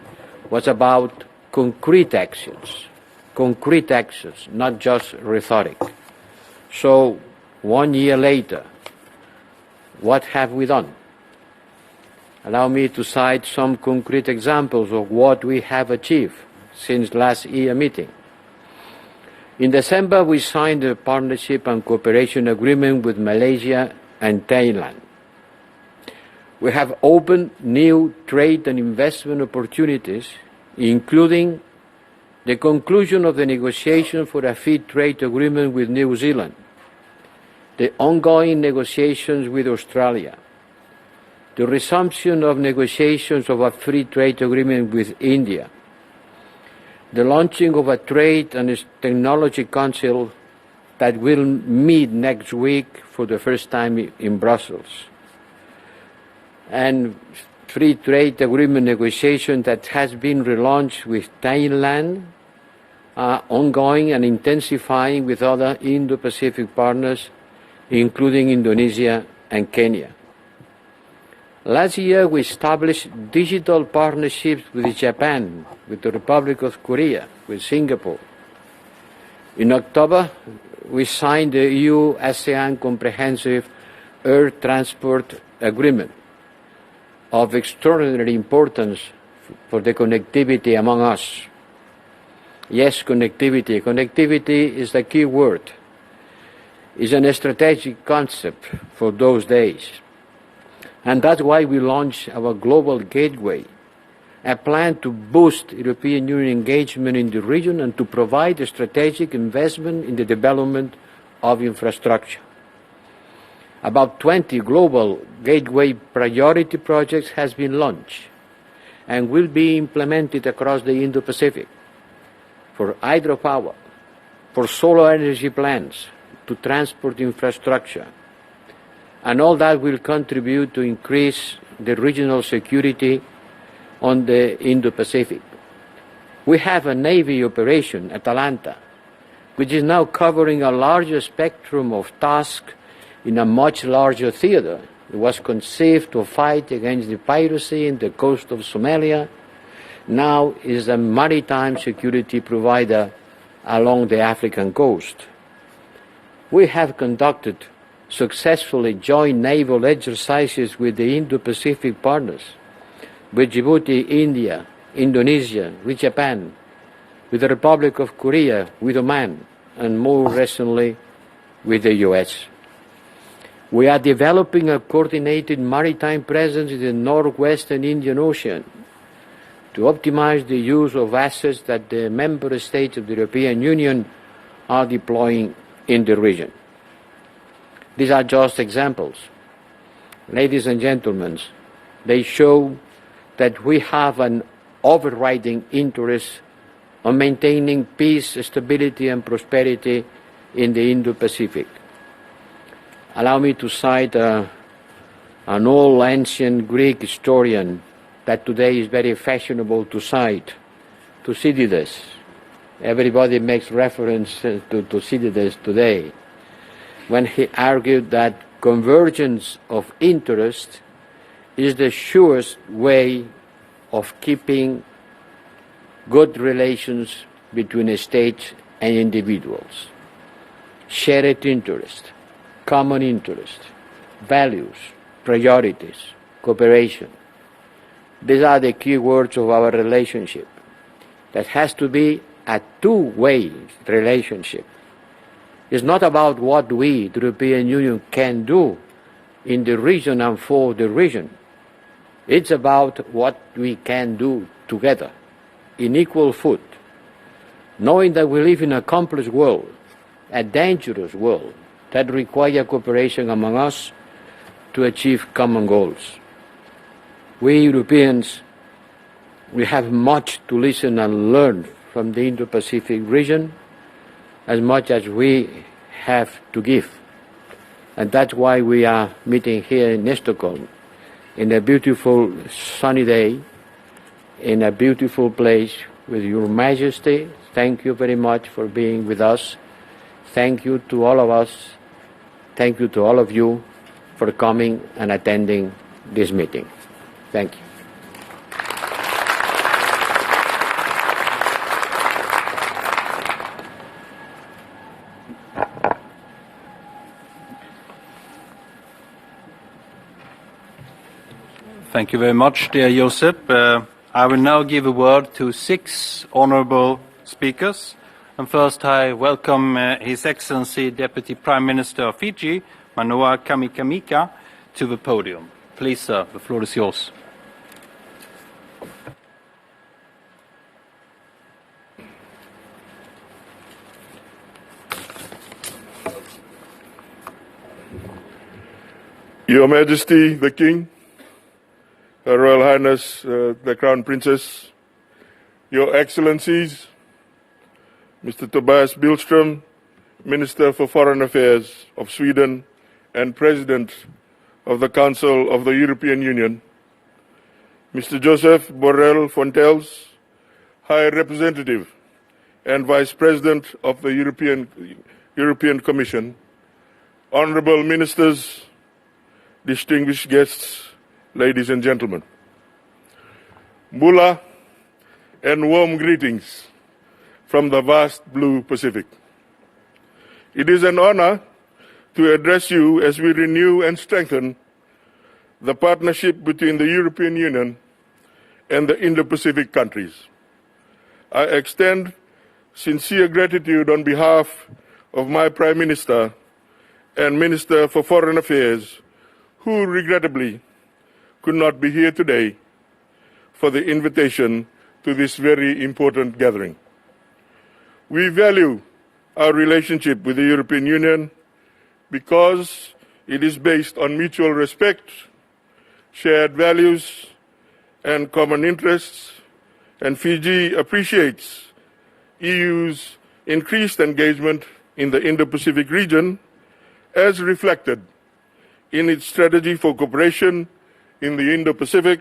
was about concrete actions, not just rhetoric. So, 1 year later, what have we done? Allow me to cite some concrete examples of what we have achieved since last year's meeting. In December, we signed a partnership and cooperation agreement with Malaysia and Thailand. We have opened new trade and investment opportunities, including the conclusion of the negotiation for a free trade agreement with New Zealand, the ongoing negotiations with Australia, the resumption of negotiations of a free trade agreement with India, the launching of a Trade and Technology Council that will meet next week for the first time in Brussels, and free trade agreement negotiation that has been relaunched with Thailand, ongoing and intensifying with other Indo-Pacific partners, including Indonesia and Kenya. Last year, we established digital partnerships with Japan, with the Republic of Korea, with Singapore. In October, we signed the EU-ASEAN Comprehensive Air Transport Agreement of extraordinary importance for the connectivity among us. Yes, connectivity. Connectivity is the key word. It's a strategic concept for those days. And that's why we launched our Global Gateway, a plan to boost European Union engagement in the region and to provide a strategic investment in the development of infrastructure. About 20 Global Gateway priority projects has been launched and will be implemented across the Indo-Pacific for hydropower, for solar energy plants, to transport infrastructure. And all that will contribute to increase the regional security on the Indo-Pacific. We have a Navy operation, Atalanta, which is now covering a larger spectrum of tasks in a much larger theater. It was conceived to fight against the piracy in the coast of Somalia. Now is a maritime security provider along the African coast. We have conducted successfully joint naval exercises with the Indo-Pacific partners, with Djibouti, India, Indonesia, with Japan, with the Republic of Korea, with Oman, and more recently with the US. We are developing a coordinated maritime presence in the northwestern Indian Ocean to optimize the use of assets that the member states of the European Union are deploying in the region. These are just examples. Ladies and gentlemen, they show that we have an overriding interest on maintaining peace, stability and prosperity in the Indo-Pacific. Allow me to cite an old ancient Greek historian that today is very fashionable to cite, Thucydides. Everybody makes reference to Thucydides today, when he argued that convergence of interest is the surest way of keeping good relations between states and individuals. Shared interest, common interest, values, priorities, cooperation. These are the key words of our relationship. That has to be a two-way relationship. It's not about what we, the European Union, can do in the region and for the region. It's about what we can do together, in equal foot, knowing that we live in a complex world, a dangerous world, that requires cooperation among us to achieve common goals. We Europeans, we have much to listen and learn from the Indo-Pacific region, as much as we have to give. And that's why we are meeting here in Stockholm, in a beautiful sunny day, in a beautiful place with Your Majesty. Thank you very much for being with us. Thank you to all of us. Thank you to all of you for coming and attending this meeting. Thank you. Thank you very much, dear Josep. I will now give a word to 6 honourable speakers. And first I welcome His Excellency Deputy Prime Minister of Fiji, Manoa Kamikamika, to the podium. Please, sir, the floor is yours. Your Majesty, the King, Her Royal Highness, the Crown Princess, Your Excellencies, Mr. Tobias Billström, Minister for Foreign Affairs of Sweden and President of the Council of the European Union, Mr. Joseph Borrell Fontelles, High Representative and Vice President of the European Commission, Honourable Ministers, distinguished guests, ladies and gentlemen. Mula and warm greetings from the vast blue Pacific. It is an honor to address you as we renew and strengthen the partnership between the European Union and the Indo-Pacific countries. I extend sincere gratitude on behalf of my Prime Minister and Minister for Foreign Affairs, who regrettably could not be here today, for the invitation to this very important gathering. We value our relationship with the European Union because it is based on mutual respect, shared values, and common interests, and Fiji appreciates EU's increased engagement in the Indo-Pacific region as reflected in its strategy for cooperation in the Indo-Pacific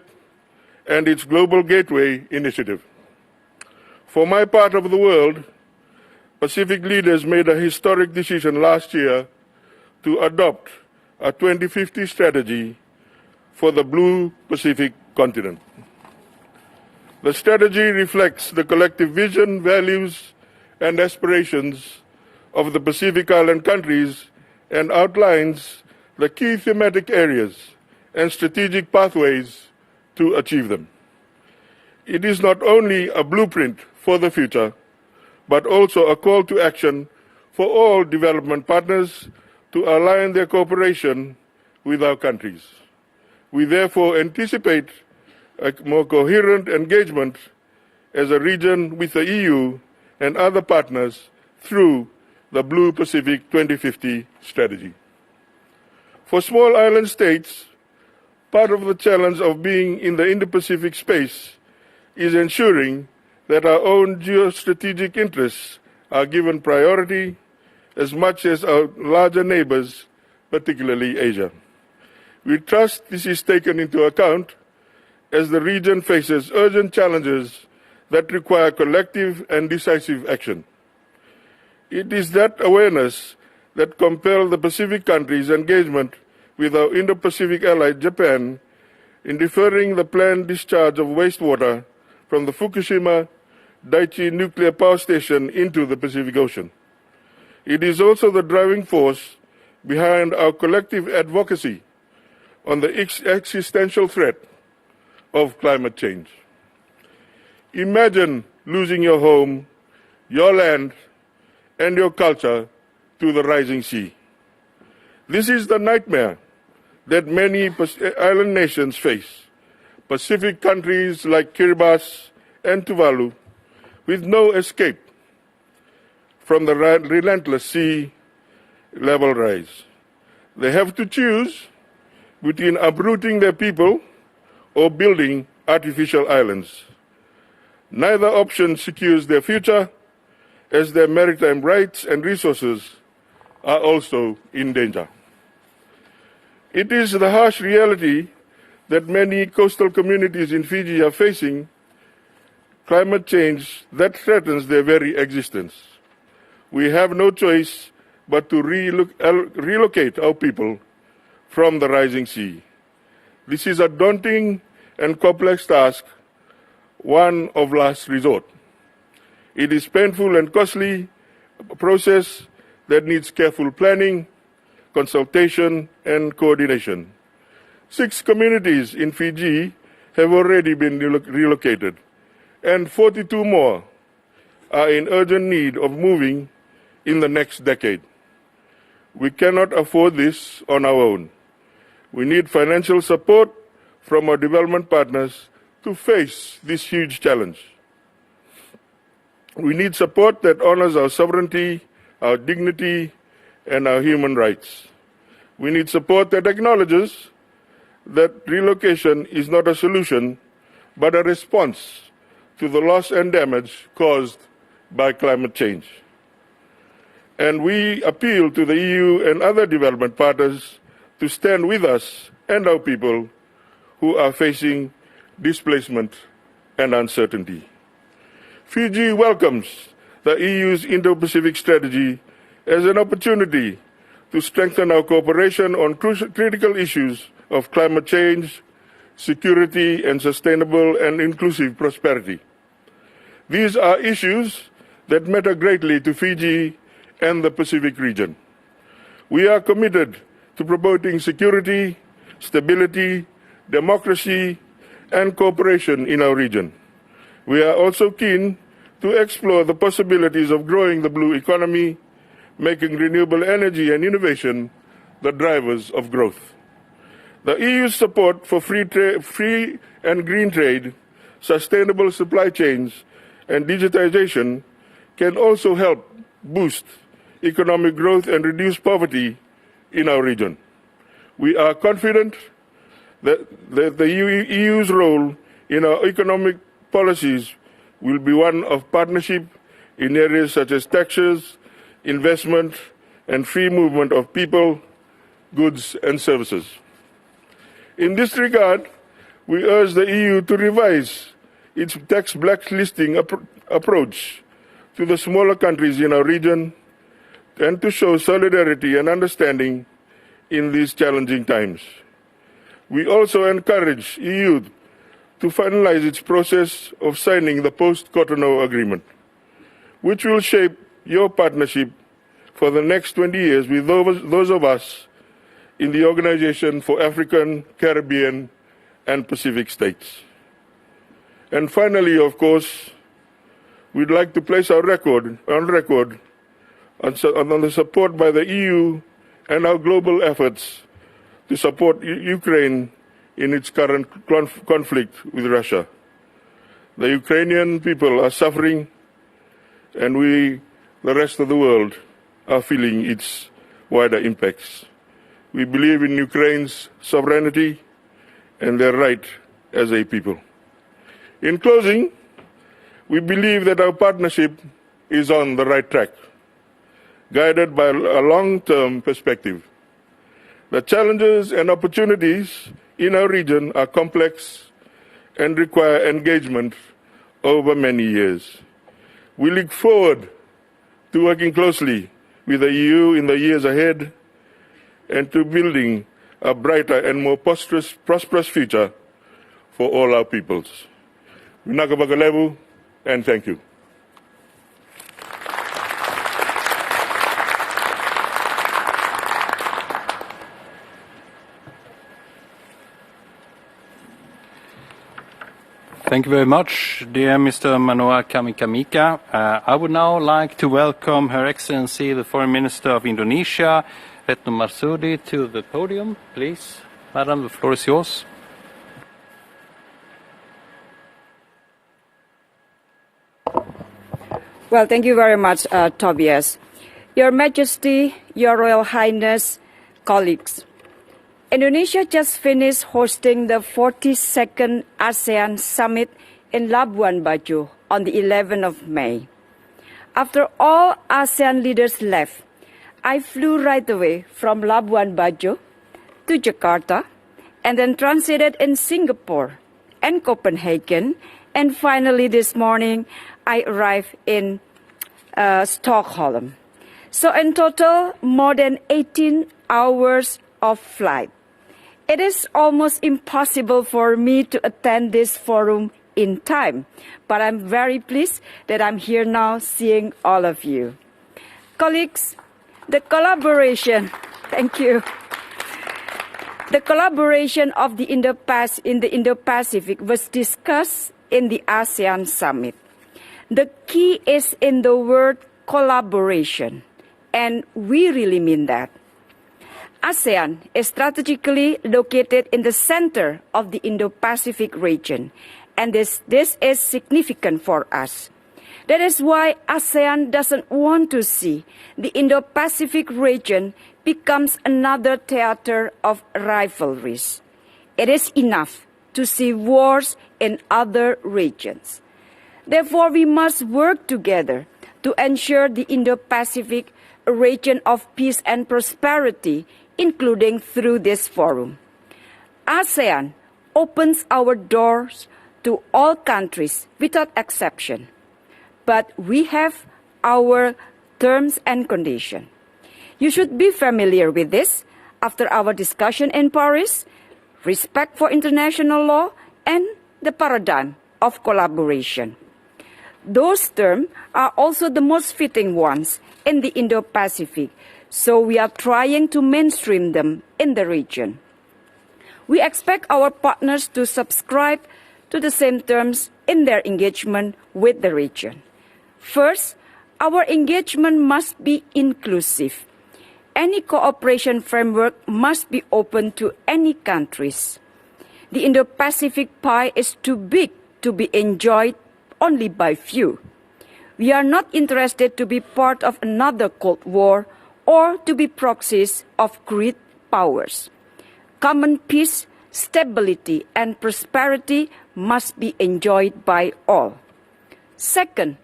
and its Global Gateway initiative. For my part of the world, Pacific leaders made a historic decision last year to adopt a 2050 strategy for the Blue Pacific continent. The strategy reflects the collective vision, values, and aspirations of the Pacific Island countries and outlines the key thematic areas and strategic pathways to achieve them. It is not only a blueprint for the future, but also a call to action for all development partners to align their cooperation with our countries. We therefore anticipate a more coherent engagement as a region with the EU and other partners through the Blue Pacific 2050 strategy. For small island states, part of the challenge of being in the Indo-Pacific space is ensuring that our own geostrategic interests are given priority as much as our larger neighbors, particularly Asia. We trust this is taken into account as the region faces urgent challenges that require collective and decisive action. It is that awareness that compelled the Pacific countries' engagement with our Indo-Pacific ally Japan in deferring the planned discharge of wastewater from the Fukushima Daiichi nuclear power station into the Pacific Ocean. It is also the driving force behind our collective advocacy on the existential threat of climate change. Imagine losing your home, your land, and your culture to the rising sea. This is the nightmare that many island nations face. Pacific countries like Kiribati and Tuvalu, with no escape from the relentless sea level rise. They have to choose between uprooting their people or building artificial islands. Neither option secures their future, as their maritime rights and resources are also in danger. It is the harsh reality that many coastal communities in Fiji are facing climate change that threatens their very existence. We have no choice but to relocate our people from the rising sea. This is a daunting and complex task, one of last resort. It is painful and costly process that needs careful planning, consultation, and coordination. 6 communities in Fiji have already been relocated, and 42 more are in urgent need of moving in the next decade. We cannot afford this on our own. We need financial support from our development partners to face this huge challenge. We need support that honors our sovereignty, our dignity, and our human rights. We need support that acknowledges that relocation is not a solution, but a response to the loss and damage caused by climate change. And we appeal to the EU and other development partners to stand with us and our people who are facing displacement and uncertainty. Fiji welcomes the EU's Indo-Pacific strategy as an opportunity to strengthen our cooperation on critical issues of climate change, security, and sustainable and inclusive prosperity. These are issues that matter greatly to Fiji and the Pacific region. We are committed to promoting security, stability, democracy, and cooperation in our region. We are also keen to explore the possibilities of growing the blue economy, making renewable energy and innovation the drivers of growth. The EU's support for free and green trade, sustainable supply chains, and digitization can also help boost economic growth and reduce poverty in our region. We are confident that the EU's role in our economic policies will be one of partnership in areas such as taxes, investment, and free movement of people, goods, and services. In this regard, we urge the EU to revise its tax blacklisting approach to the smaller countries in our region and to show solidarity and understanding in these challenging times. We also encourage EU to finalize its process of signing the post-Cotonou Agreement, which will shape your partnership for the next 20 years with those of us in the Organization for African, Caribbean, and Pacific States. And finally, of course, we'd like to place our record on the support by the EU and our global efforts to support Ukraine in its current conflict with Russia. The Ukrainian people are suffering, and we, the rest of the world, are feeling its wider impacts. We believe in Ukraine's sovereignty and their right as a people. In closing, we believe that our partnership is on the right track, guided by a long-term perspective. The challenges and opportunities in our region are complex and require engagement over many years. We look forward to working closely with the EU in the years ahead and to building a brighter and more prosperous future for all our peoples. Vinaka and thank you. Thank you very much, dear Mr. Manoa Kamikamika. I would now like to welcome Her Excellency, the Foreign Minister of Indonesia, Retno Marsudi, to the podium. Please, Madam, the floor is yours. Well, thank you very much, Tobias. Your Majesty, Your Royal Highness, colleagues. Indonesia just finished hosting the 42nd ASEAN Summit in Labuan Bajo on the 11th of May. After all ASEAN leaders left, I flew right away from Labuan Bajo to Jakarta and then transited in Singapore and Copenhagen, and finally this morning I arrived in Stockholm. So in total, more than 18 hours of flight. It is almost impossible for me to attend this forum in time, but I'm very pleased that I'm here now seeing all of you. Colleagues, the collaboration, thank you. The collaboration of the Indo-Pacific was discussed in the ASEAN Summit. The key is in the word collaboration, and we really mean that. ASEAN is strategically located in the center of the Indo-Pacific region, and this is significant for us. That is why ASEAN doesn't want to see the Indo-Pacific region becomes another theater of rivalries. It is enough to see wars in other regions. Therefore, we must work together to ensure the Indo-Pacific a region of peace and prosperity, including through this forum. ASEAN opens our doors to all countries without exception, but we have our terms and conditions. You should be familiar with this after our discussion in Paris, respect for international law, and the paradigm of collaboration. Those terms are also the most fitting ones in the Indo-Pacific, so we are trying to mainstream them in the region. We expect our partners to subscribe to the same terms in their engagement with the region. First, our engagement must be inclusive. Any cooperation framework must be open to any countries. The Indo-Pacific pie is too big to be enjoyed only by few. We are not interested to be part of another Cold War or to be proxies of great powers. Common peace, stability, and prosperity must be enjoyed by all. Second,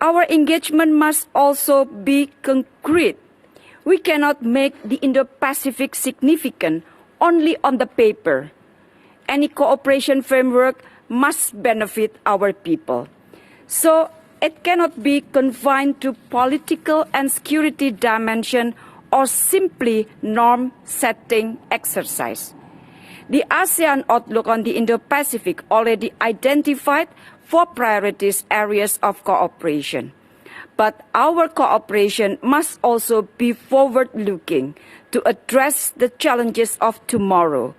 our engagement must also be concrete. We cannot make the Indo-Pacific significant only on the paper. Any cooperation framework must benefit our people. So it cannot be confined to political and security dimension or simply norm-setting exercise. The ASEAN outlook on the Indo-Pacific already identified 4 priorities areas of cooperation. But our cooperation must also be forward-looking to address the challenges of tomorrow.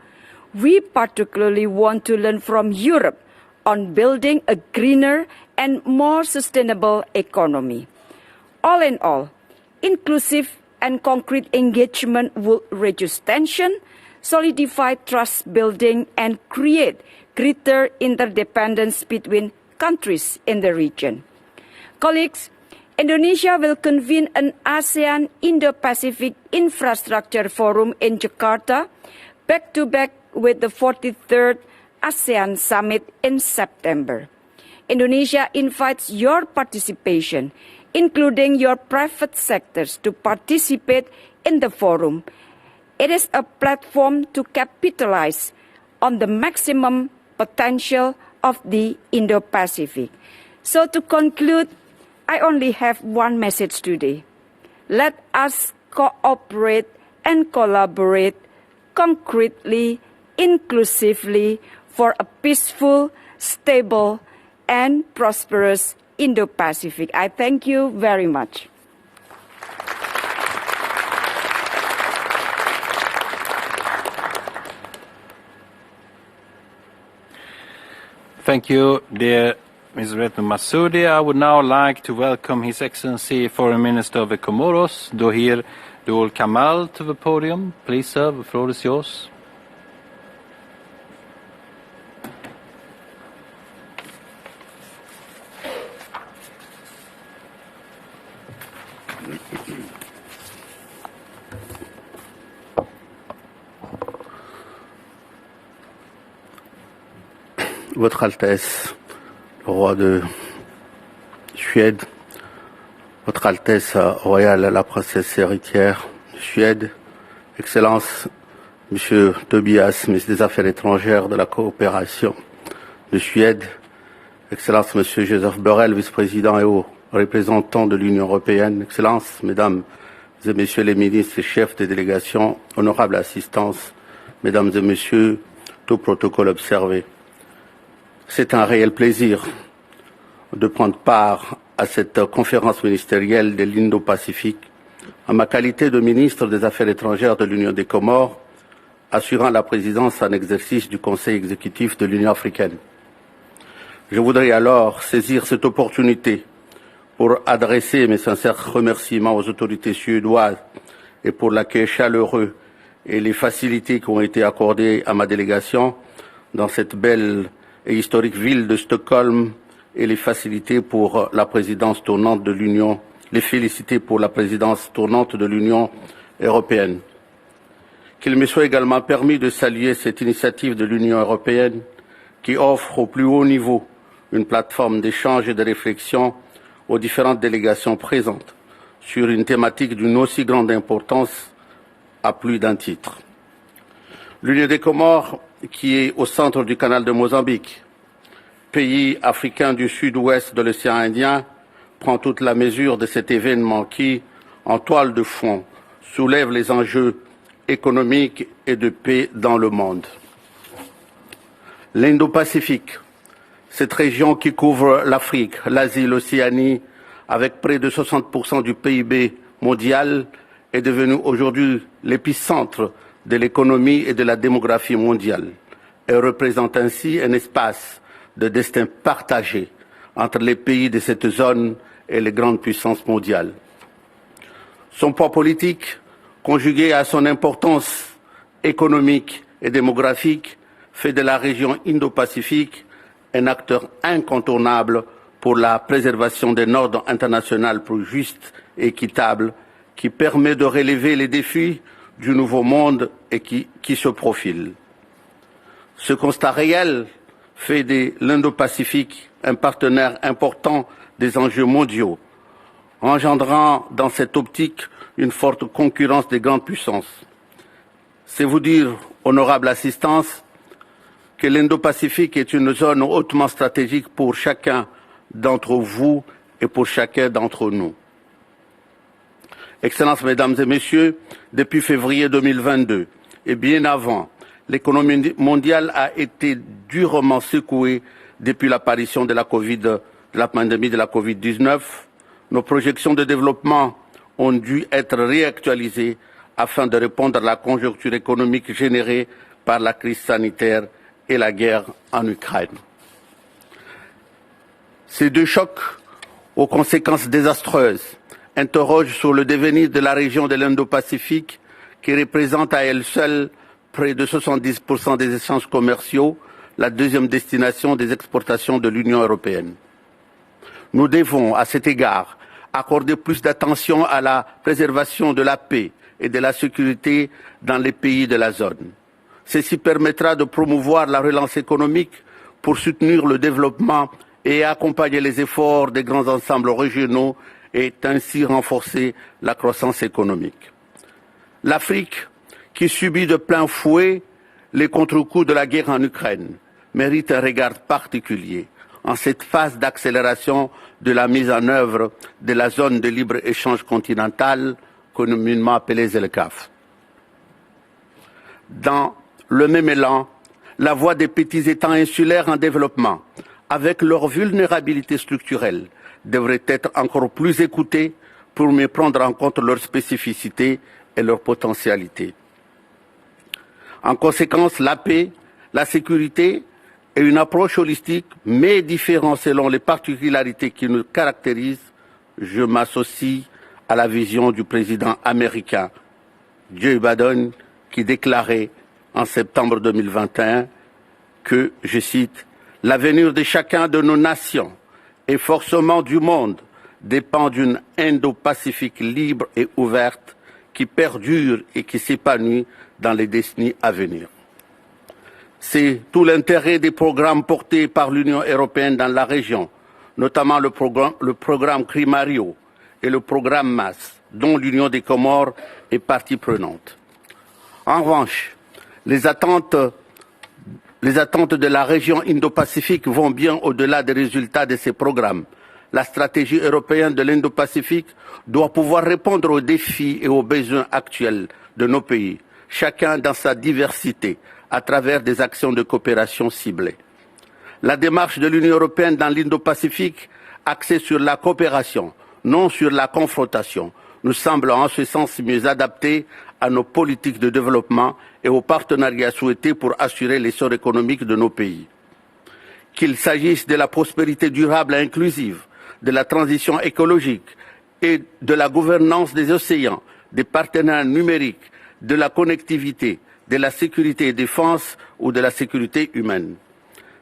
We particularly want to learn from Europe on building a greener and more sustainable economy. All in all, inclusive and concrete engagement will reduce tension, solidify trust building, and create greater interdependence between countries in the region. Colleagues, Indonesia will convene an ASEAN Indo-Pacific Infrastructure Forum in Jakarta, back-to-back with the 43rd ASEAN Summit in September. Indonesia invites your participation, including your private sectors, to participate in the forum. It is a platform to capitalize on the maximum potential of the Indo-Pacific. So to conclude, I only have one message today. Let us cooperate and collaborate concretely, inclusively for a peaceful, stable, and prosperous Indo-Pacific. I thank you very much. Thank you, dear Ms. Retno Masudi. I would now like to welcome His Excellency Foreign Minister of the Comoros, Dohir Dul Kamal, to the podium. Please, sir, the floor is yours. Votre Altesse, le roi de Suède, Votre Altesse royale la princesse héritière de Suède, Excellence Monsieur Tobias, ministre des Affaires étrangères de la coopération de Suède, Excellence Monsieur Joseph Borrell, vice-président et haut représentant de l'Union européenne, Excellences, Mesdames et Messieurs les ministres et chefs des délégations, honorable assistance, Mesdames et Messieurs, tout protocole observé. C'est un réel plaisir de prendre part à cette conférence ministérielle de l'Indo-Pacifique en ma qualité de ministre des Affaires étrangères de l'Union des Comores, assurant la présidence en exercice du Conseil exécutif de l'Union africaine. Je voudrais alors saisir cette opportunité pour adresser mes sincères remerciements aux autorités suédoises et pour l'accueil chaleureux et les facilités qui ont été accordées à ma délégation dans cette belle et historique ville de Stockholm, et les facilités pour la présidence tournante de l'Union, les féliciter pour la présidence tournante de l'Union européenne. Qu'il me soit également permis de saluer cette initiative de l'Union européenne qui offre au plus haut niveau une plateforme d'échange et de réflexion aux différentes délégations présentes sur une thématique d'une aussi grande importance à plus d'un titre. L'Union des Comores, qui est au centre du canal de Mozambique, pays africain du sud-ouest de l'océan Indien, prend toute la mesure de cet événement qui, en toile de fond, soulève les enjeux économiques et de paix dans le monde. L'Indo-Pacifique, cette région qui couvre l'Afrique, l'Asie, l'Océanie, avec près de 60% du PIB mondial, est devenue aujourd'hui l'épicentre de l'économie et de la démographie mondiale. Elle représente ainsi un espace de destin partagé entre les pays de cette zone et les grandes puissances mondiales. Son poids politique, conjugué à son importance économique et démographique, fait de la région Indo-Pacifique un acteur incontournable pour la préservation d'un ordre international plus juste et équitable qui permet de relever les défis du nouveau monde et qui se profile. Ce constat réel fait de l'Indo-Pacifique un partenaire important des enjeux mondiaux, engendrant dans cette optique une forte concurrence des grandes puissances. C'est vous dire, honorable assistance, que l'Indo-Pacifique est une zone hautement stratégique pour chacun d'entre vous et pour chacun d'entre nous. Excellences, Mesdames et Messieurs, depuis février 2022 et bien avant, l'économie mondiale a été durement secouée depuis l'apparition de la pandémie de la Covid-19. Nos projections de développement ont dû être réactualisées afin de répondre à la conjoncture économique générée par la crise sanitaire et la guerre en Ukraine. Ces deux chocs aux conséquences désastreuses interroge sur le devenir de la région de l'Indo-Pacifique qui représente à elle seule près de 70% des échanges commerciaux, la deuxième destination des exportations de l'Union européenne. Nous devons, à cet égard, accorder plus d'attention à la préservation de la paix et de la sécurité dans les pays de la zone. Ceci permettra de promouvoir la relance économique pour soutenir le développement et accompagner les efforts des grands ensembles régionaux et ainsi renforcer la croissance économique. L'Afrique, qui subit de plein fouet les contre-coups de la guerre en Ukraine, mérite un regard particulier en cette phase d'accélération de la mise en œuvre de la zone de libre-échange continentale, communément appelée ZLECAf. Dans le même élan, la voix des petits États insulaires en développement, avec leur vulnérabilité structurelle, devrait être encore plus écoutée pour mieux prendre en compte leurs spécificités et leurs potentialités. En conséquence, la paix, la sécurité et une approche holistique, mais différente selon les particularités qui nous caractérisent, je m'associe à la vision du président américain Joe Biden qui déclarait en septembre 2021 que, je cite, « L'avenir de chacun de nos nations et forcément du monde dépend d'une Indo-Pacifique libre et ouverte qui perdure et qui s'épanouit dans les décennies à venir. » C'est tout l'intérêt des programmes portés par l'Union européenne dans la région, notamment le programme Climario et le programme MAS, dont l'Union des Comores est partie prenante. En revanche, les attentes de la région Indo-Pacifique vont bien au-delà des résultats de ces programmes. La stratégie européenne de l'Indo-Pacifique doit pouvoir répondre aux défis et aux besoins actuels de nos pays, chacun dans sa diversité, à travers des actions de coopération ciblées. La démarche de l'Union européenne dans l'Indo-Pacifique, axée sur la coopération, non sur la confrontation, nous semble en ce sens mieux adaptée à nos politiques de développement et aux partenariats souhaités pour assurer l'essor économique de nos pays. Qu'il s'agisse de la prospérité durable et inclusive, de la transition écologique et de la gouvernance des océans, des partenariats numériques, de la connectivité, de la sécurité et défense ou de la sécurité humaine.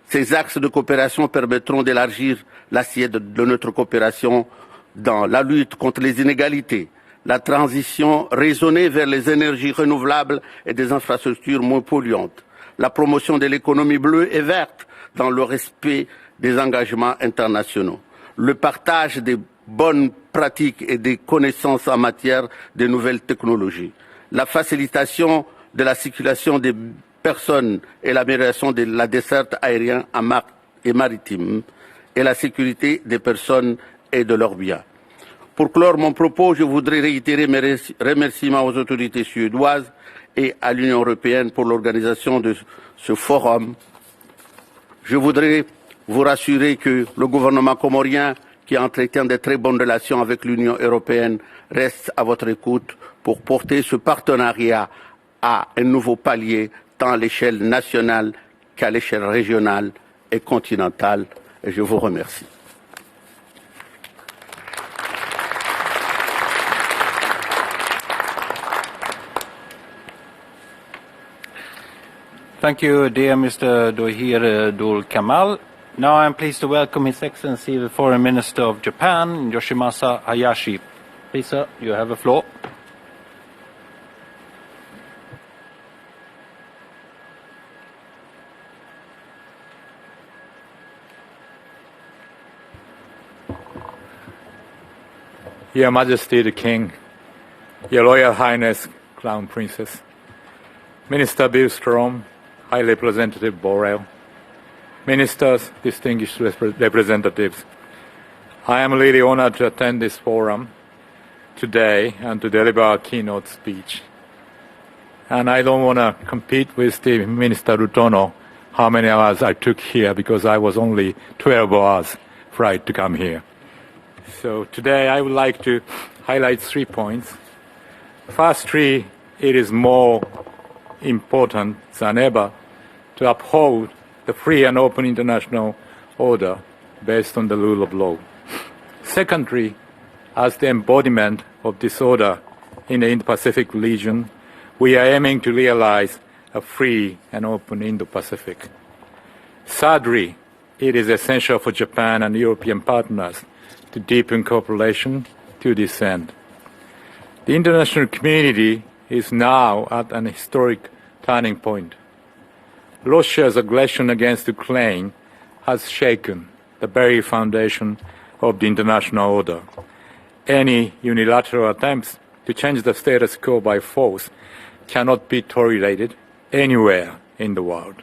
Ces axes de coopération permettront d'élargir l'assiette de notre coopération dans la lutte contre les inégalités, la transition raisonnée vers les énergies renouvelables et des infrastructures moins polluantes, la promotion de l'économie bleue et verte dans le respect des engagements internationaux, le partage des bonnes pratiques et des connaissances en matière de nouvelles technologies, la facilitation de la circulation des personnes et l'amélioration de la desserte aérienne et maritime et la sécurité des personnes et de leurs biens. Pour clore mon propos, je voudrais réitérer mes remerciements aux autorités suédoises et à l'Union européenne pour l'organisation de ce forum. Je voudrais vous rassurer que le gouvernement comorien, qui entretient de très bonnes relations avec l'Union européenne, reste à votre écoute pour porter ce partenariat à un nouveau palier tant à l'échelle nationale qu'à l'échelle régionale et continentale. Et je vous remercie. Thank you, dear Mr. Dohir Dul Kamal. Now I am pleased to welcome His Excellency the Foreign Minister of Japan, Yoshimasa Hayashi. Please, sir, you have the floor. Your Majesty the King, Your Royal Highness Crown Princess, Minister Billstrom, High Representative Borrell, Ministers, distinguished representatives, I am really honored to attend this forum today and to deliver a keynote speech. And I don't want to compete with the Minister Rutono how many hours I took here because I was only 12 hours flight to come here. So today I would like to highlight 3 points. Firstly, it is more important than ever to uphold the free and open international order based on the rule of law. Secondly, as the embodiment of this order in the Indo-Pacific region, we are aiming to realize a free and open Indo-Pacific. Thirdly, it is essential for Japan and European partners to deepen cooperation to this end. The international community is now at an historic turning point. Russia's aggression against Ukraine has shaken the very foundation of the international order. Any unilateral attempts to change the status quo by force cannot be tolerated anywhere in the world.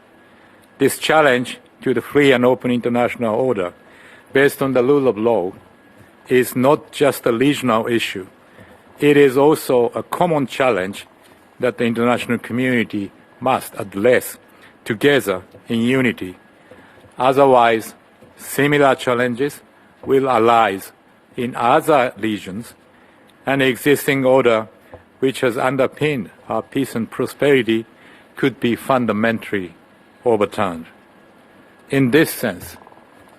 This challenge to the free and open international order based on the rule of law is not just a regional issue. It is also a common challenge that the international community must address together in unity. Otherwise, similar challenges will arise in other regions, and the existing order, which has underpinned our peace and prosperity, could be fundamentally overturned. In this sense,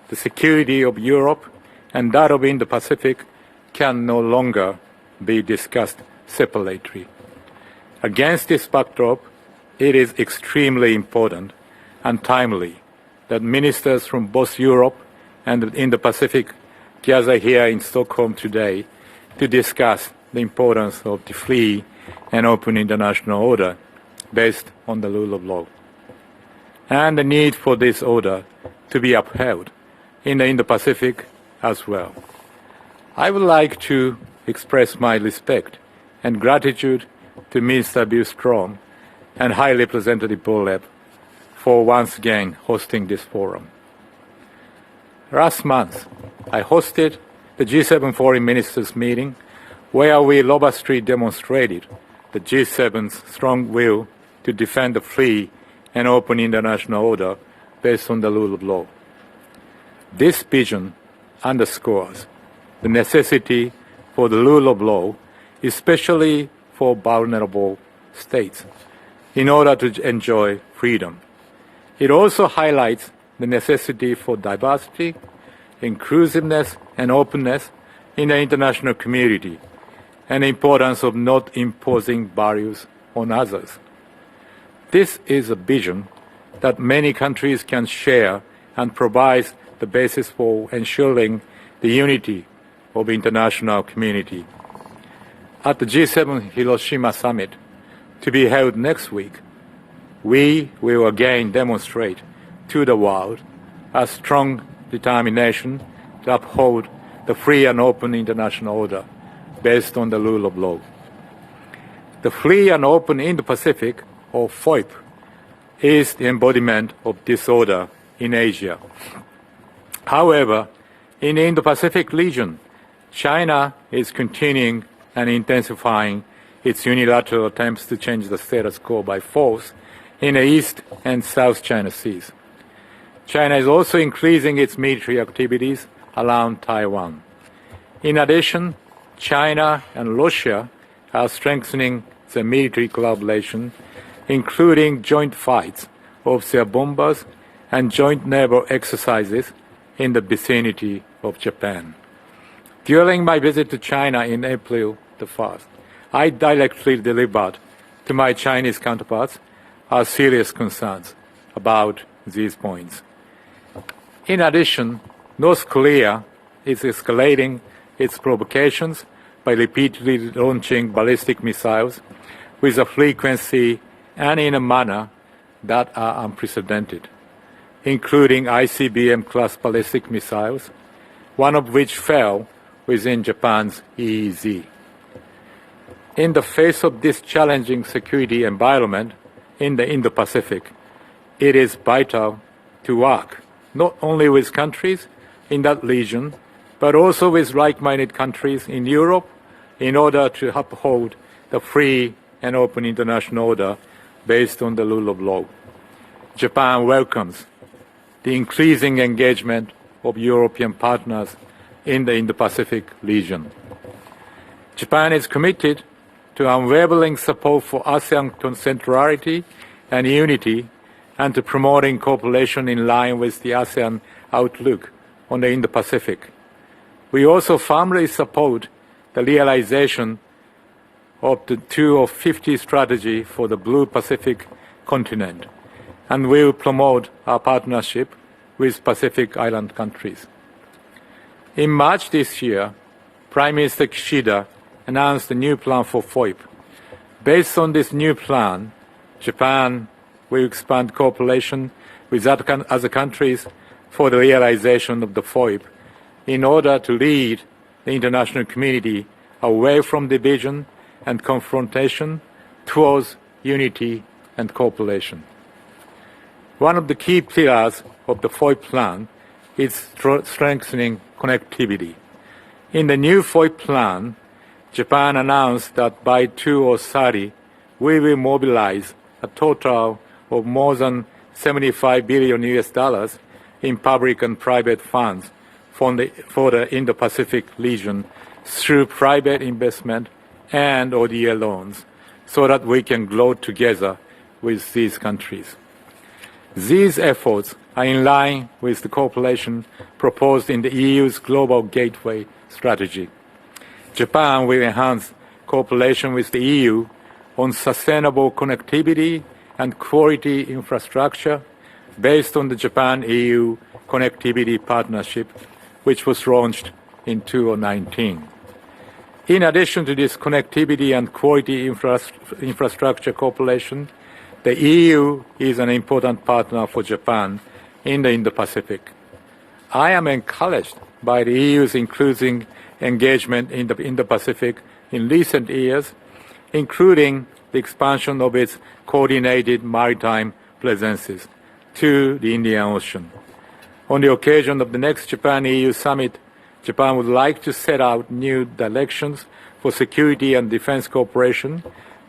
the security of Europe and that of Indo-Pacific can no longer be discussed separately. Against this backdrop, it is extremely important and timely that ministers from both Europe and the Indo-Pacific gather here in Stockholm today to discuss the importance of the free and open international order based on the rule of law, and the need for this order to be upheld in the Indo-Pacific as well. I would like to express my respect and gratitude to Minister Billström and High Representative Borrell for once again hosting this forum. Last month, I hosted the G7 Foreign Ministers meeting where we robustly demonstrated the G7's strong will to defend the free and open international order based on the rule of law. This vision underscores the necessity for the rule of law, especially for vulnerable states, in order to enjoy freedom. It also highlights the necessity for diversity, inclusiveness, and openness in the international community, and the importance of not imposing barriers on others. This is a vision that many countries can share and provides the basis for ensuring the unity of the international community. At the G7 Hiroshima Summit, to be held next week, we will again demonstrate to the world a strong determination to uphold the free and open international order based on the rule of law. The free and open Indo-Pacific, or FOIP, is the embodiment of this order in Asia. However, in the Indo-Pacific region, China is continuing and intensifying its unilateral attempts to change the status quo by force in the East and South China Seas. China is also increasing its military activities around Taiwan. In addition, China and Russia are strengthening their military collaboration, including joint fights of their bombers and joint naval exercises in the vicinity of Japan. During my visit to China in April the 1st, I directly delivered to my Chinese counterparts our serious concerns about these points. In addition, North Korea is escalating its provocations by repeatedly launching ballistic missiles with a frequency and in a manner that are unprecedented, including ICBM-class ballistic missiles, one of which fell within Japan's EEZ. In the face of this challenging security environment in the Indo-Pacific, it is vital to work not only with countries in that region, but also with like-minded countries in Europe in order to uphold the free and open international order based on the rule of law. Japan welcomes the increasing engagement of European partners in the Indo-Pacific region. Japan is committed to unwavering support for ASEAN centrality and unity and to promoting cooperation in line with the ASEAN outlook on the Indo-Pacific. We also firmly support the realization of the 2050 strategy for the Blue Pacific continent, and will promote our partnership with Pacific Island countries. In March this year, Prime Minister Kishida announced a new plan for FOIP. Based on this new plan, Japan will expand cooperation with other countries for the realization of the FOIP in order to lead the international community away from division and confrontation towards unity and cooperation. One of the key pillars of the FOIP plan is strengthening connectivity. In the new FOIP plan, Japan announced that by 2030, we will mobilize a total of more than $75 billion in public and private funds for the Indo-Pacific region through private investment and ODA loans, so that we can grow together with these countries. These efforts are in line with the cooperation proposed in the EU's Global Gateway strategy. Japan will enhance cooperation with the EU on sustainable connectivity and quality infrastructure based on the Japan-EU Connectivity Partnership, which was launched in 2019. In addition to this connectivity and quality infrastructure cooperation, the EU is an important partner for Japan in the Indo-Pacific. I am encouraged by the EU's increasing engagement in the Indo-Pacific in recent years, including the expansion of its coordinated maritime presences to the Indian Ocean. On the occasion of the next Japan-EU summit, Japan would like to set out new directions for security and defense cooperation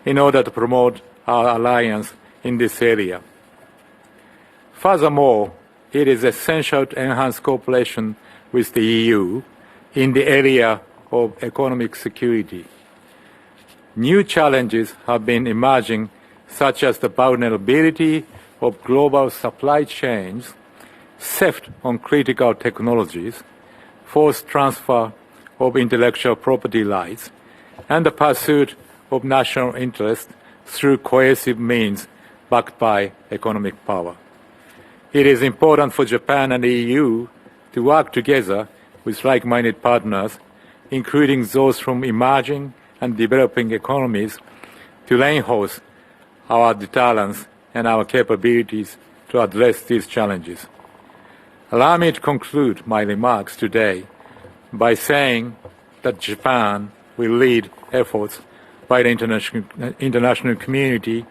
in order to promote our alliance in this area. Furthermore, it is essential to enhance cooperation with the EU in the area of economic security. New challenges have been emerging, such as the vulnerability of global supply chains, theft on critical technologies, forced transfer of intellectual property rights, and the pursuit of national interest through coercive means backed by economic power. It is important for Japan and the EU to work together with like-minded partners, including those from emerging and developing economies, to reinforce our deterrence and our capabilities to address these challenges. Allow me to conclude my remarks today by saying that Japan will lead efforts by the international community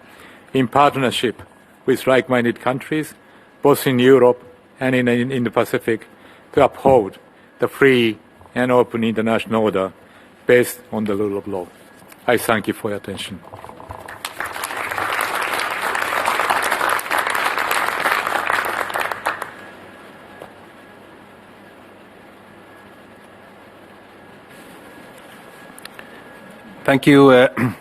in partnership with like-minded countries, both in Europe and in the Pacific, to uphold the free and open international order based on the rule of law. I thank you for your attention. Thank you,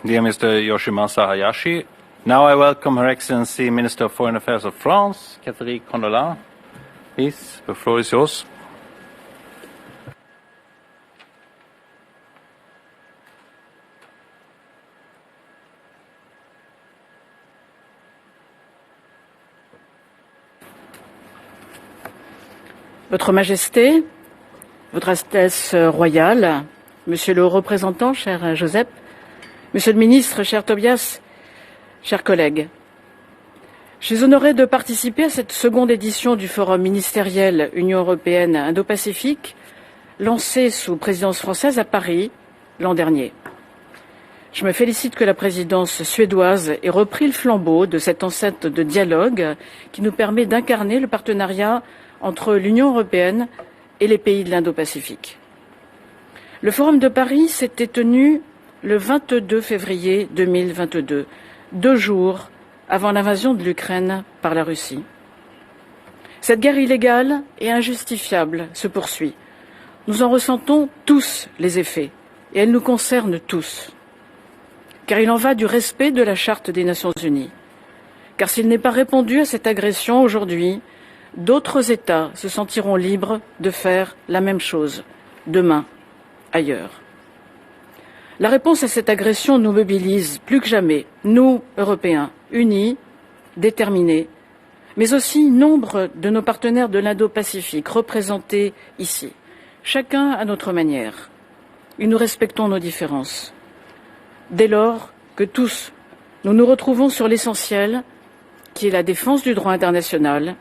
dear Mr. Yoshimasa Hayashi. Now I welcome Her Excellency Minister of Foreign Affairs of France, Catherine Condola. Please, the floor is yours. Votre Majesté, Votre Altesse royale, Monsieur le représentant, cher Joseph, Monsieur le ministre, cher Tobias, chers collègues, je suis honoré de participer à cette seconde édition du Forum ministériel Union européenne Indo-Pacifique, lancé sous présidence française à Paris l'an dernier. Je me félicite que la présidence suédoise ait repris le flambeau de cette enceinte de dialogue qui nous permet d'incarner le partenariat entre l'Union européenne et les pays de l'Indo-Pacifique. Le Forum de Paris s'était tenu le 22 février 2022, 2 jours avant l'invasion de l'Ukraine par la Russie. Cette guerre illégale et injustifiable se poursuit. Nous en ressentons tous les effets et elle nous concerne tous. Car il en va du respect de la Charte des Nations Unies. Car s'il n'est pas répondu à cette agression aujourd'hui, d'autres États se sentiront libres de faire la même chose demain, ailleurs. La réponse à cette agression nous mobilise plus que jamais, nous, Européens, unis, déterminés, mais aussi nombre de nos partenaires de l'Indo-Pacifique représentés ici, chacun à notre manière. Et nous respectons nos différences. Dès lors que tous, nous nous retrouvons sur l'essentiel, qui est la défense du droit international,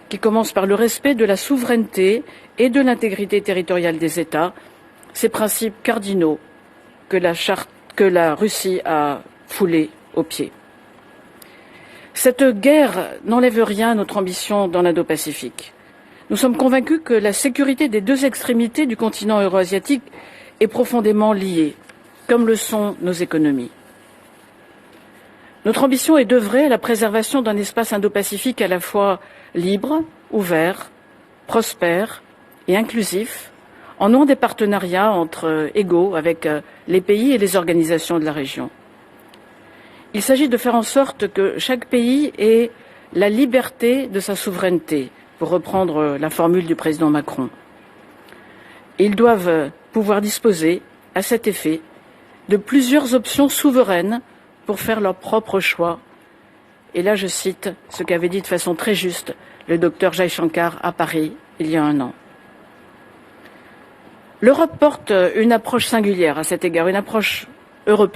qui commence par le respect de la souveraineté et de l'intégrité territoriale des États, ces principes cardinaux que la Russie a foulés aux pieds. Cette guerre n'enlève rien à notre ambition dans l'Indo-Pacifique. Nous sommes convaincus que la sécurité des deux extrémités du continent euro-asiatique est profondément liée, comme le sont nos économies. Notre ambition est d'œuvrer à la préservation d'un espace indo-pacifique à la fois libre, ouvert, prospère et inclusif, en nouant des partenariats entre égaux avec les pays et les organisations de la région. Il s'agit de faire en sorte que chaque pays ait la liberté de sa souveraineté, pour reprendre la formule du président Macron. Ils doivent pouvoir disposer, à cet effet, de plusieurs options souveraines pour faire leur propre choix. Et là, je cite ce qu'avait dit de façon très juste le docteur Jaishankar à Paris il y a un an. L'Europe porte une approche singulière à cet égard, une approche européenne.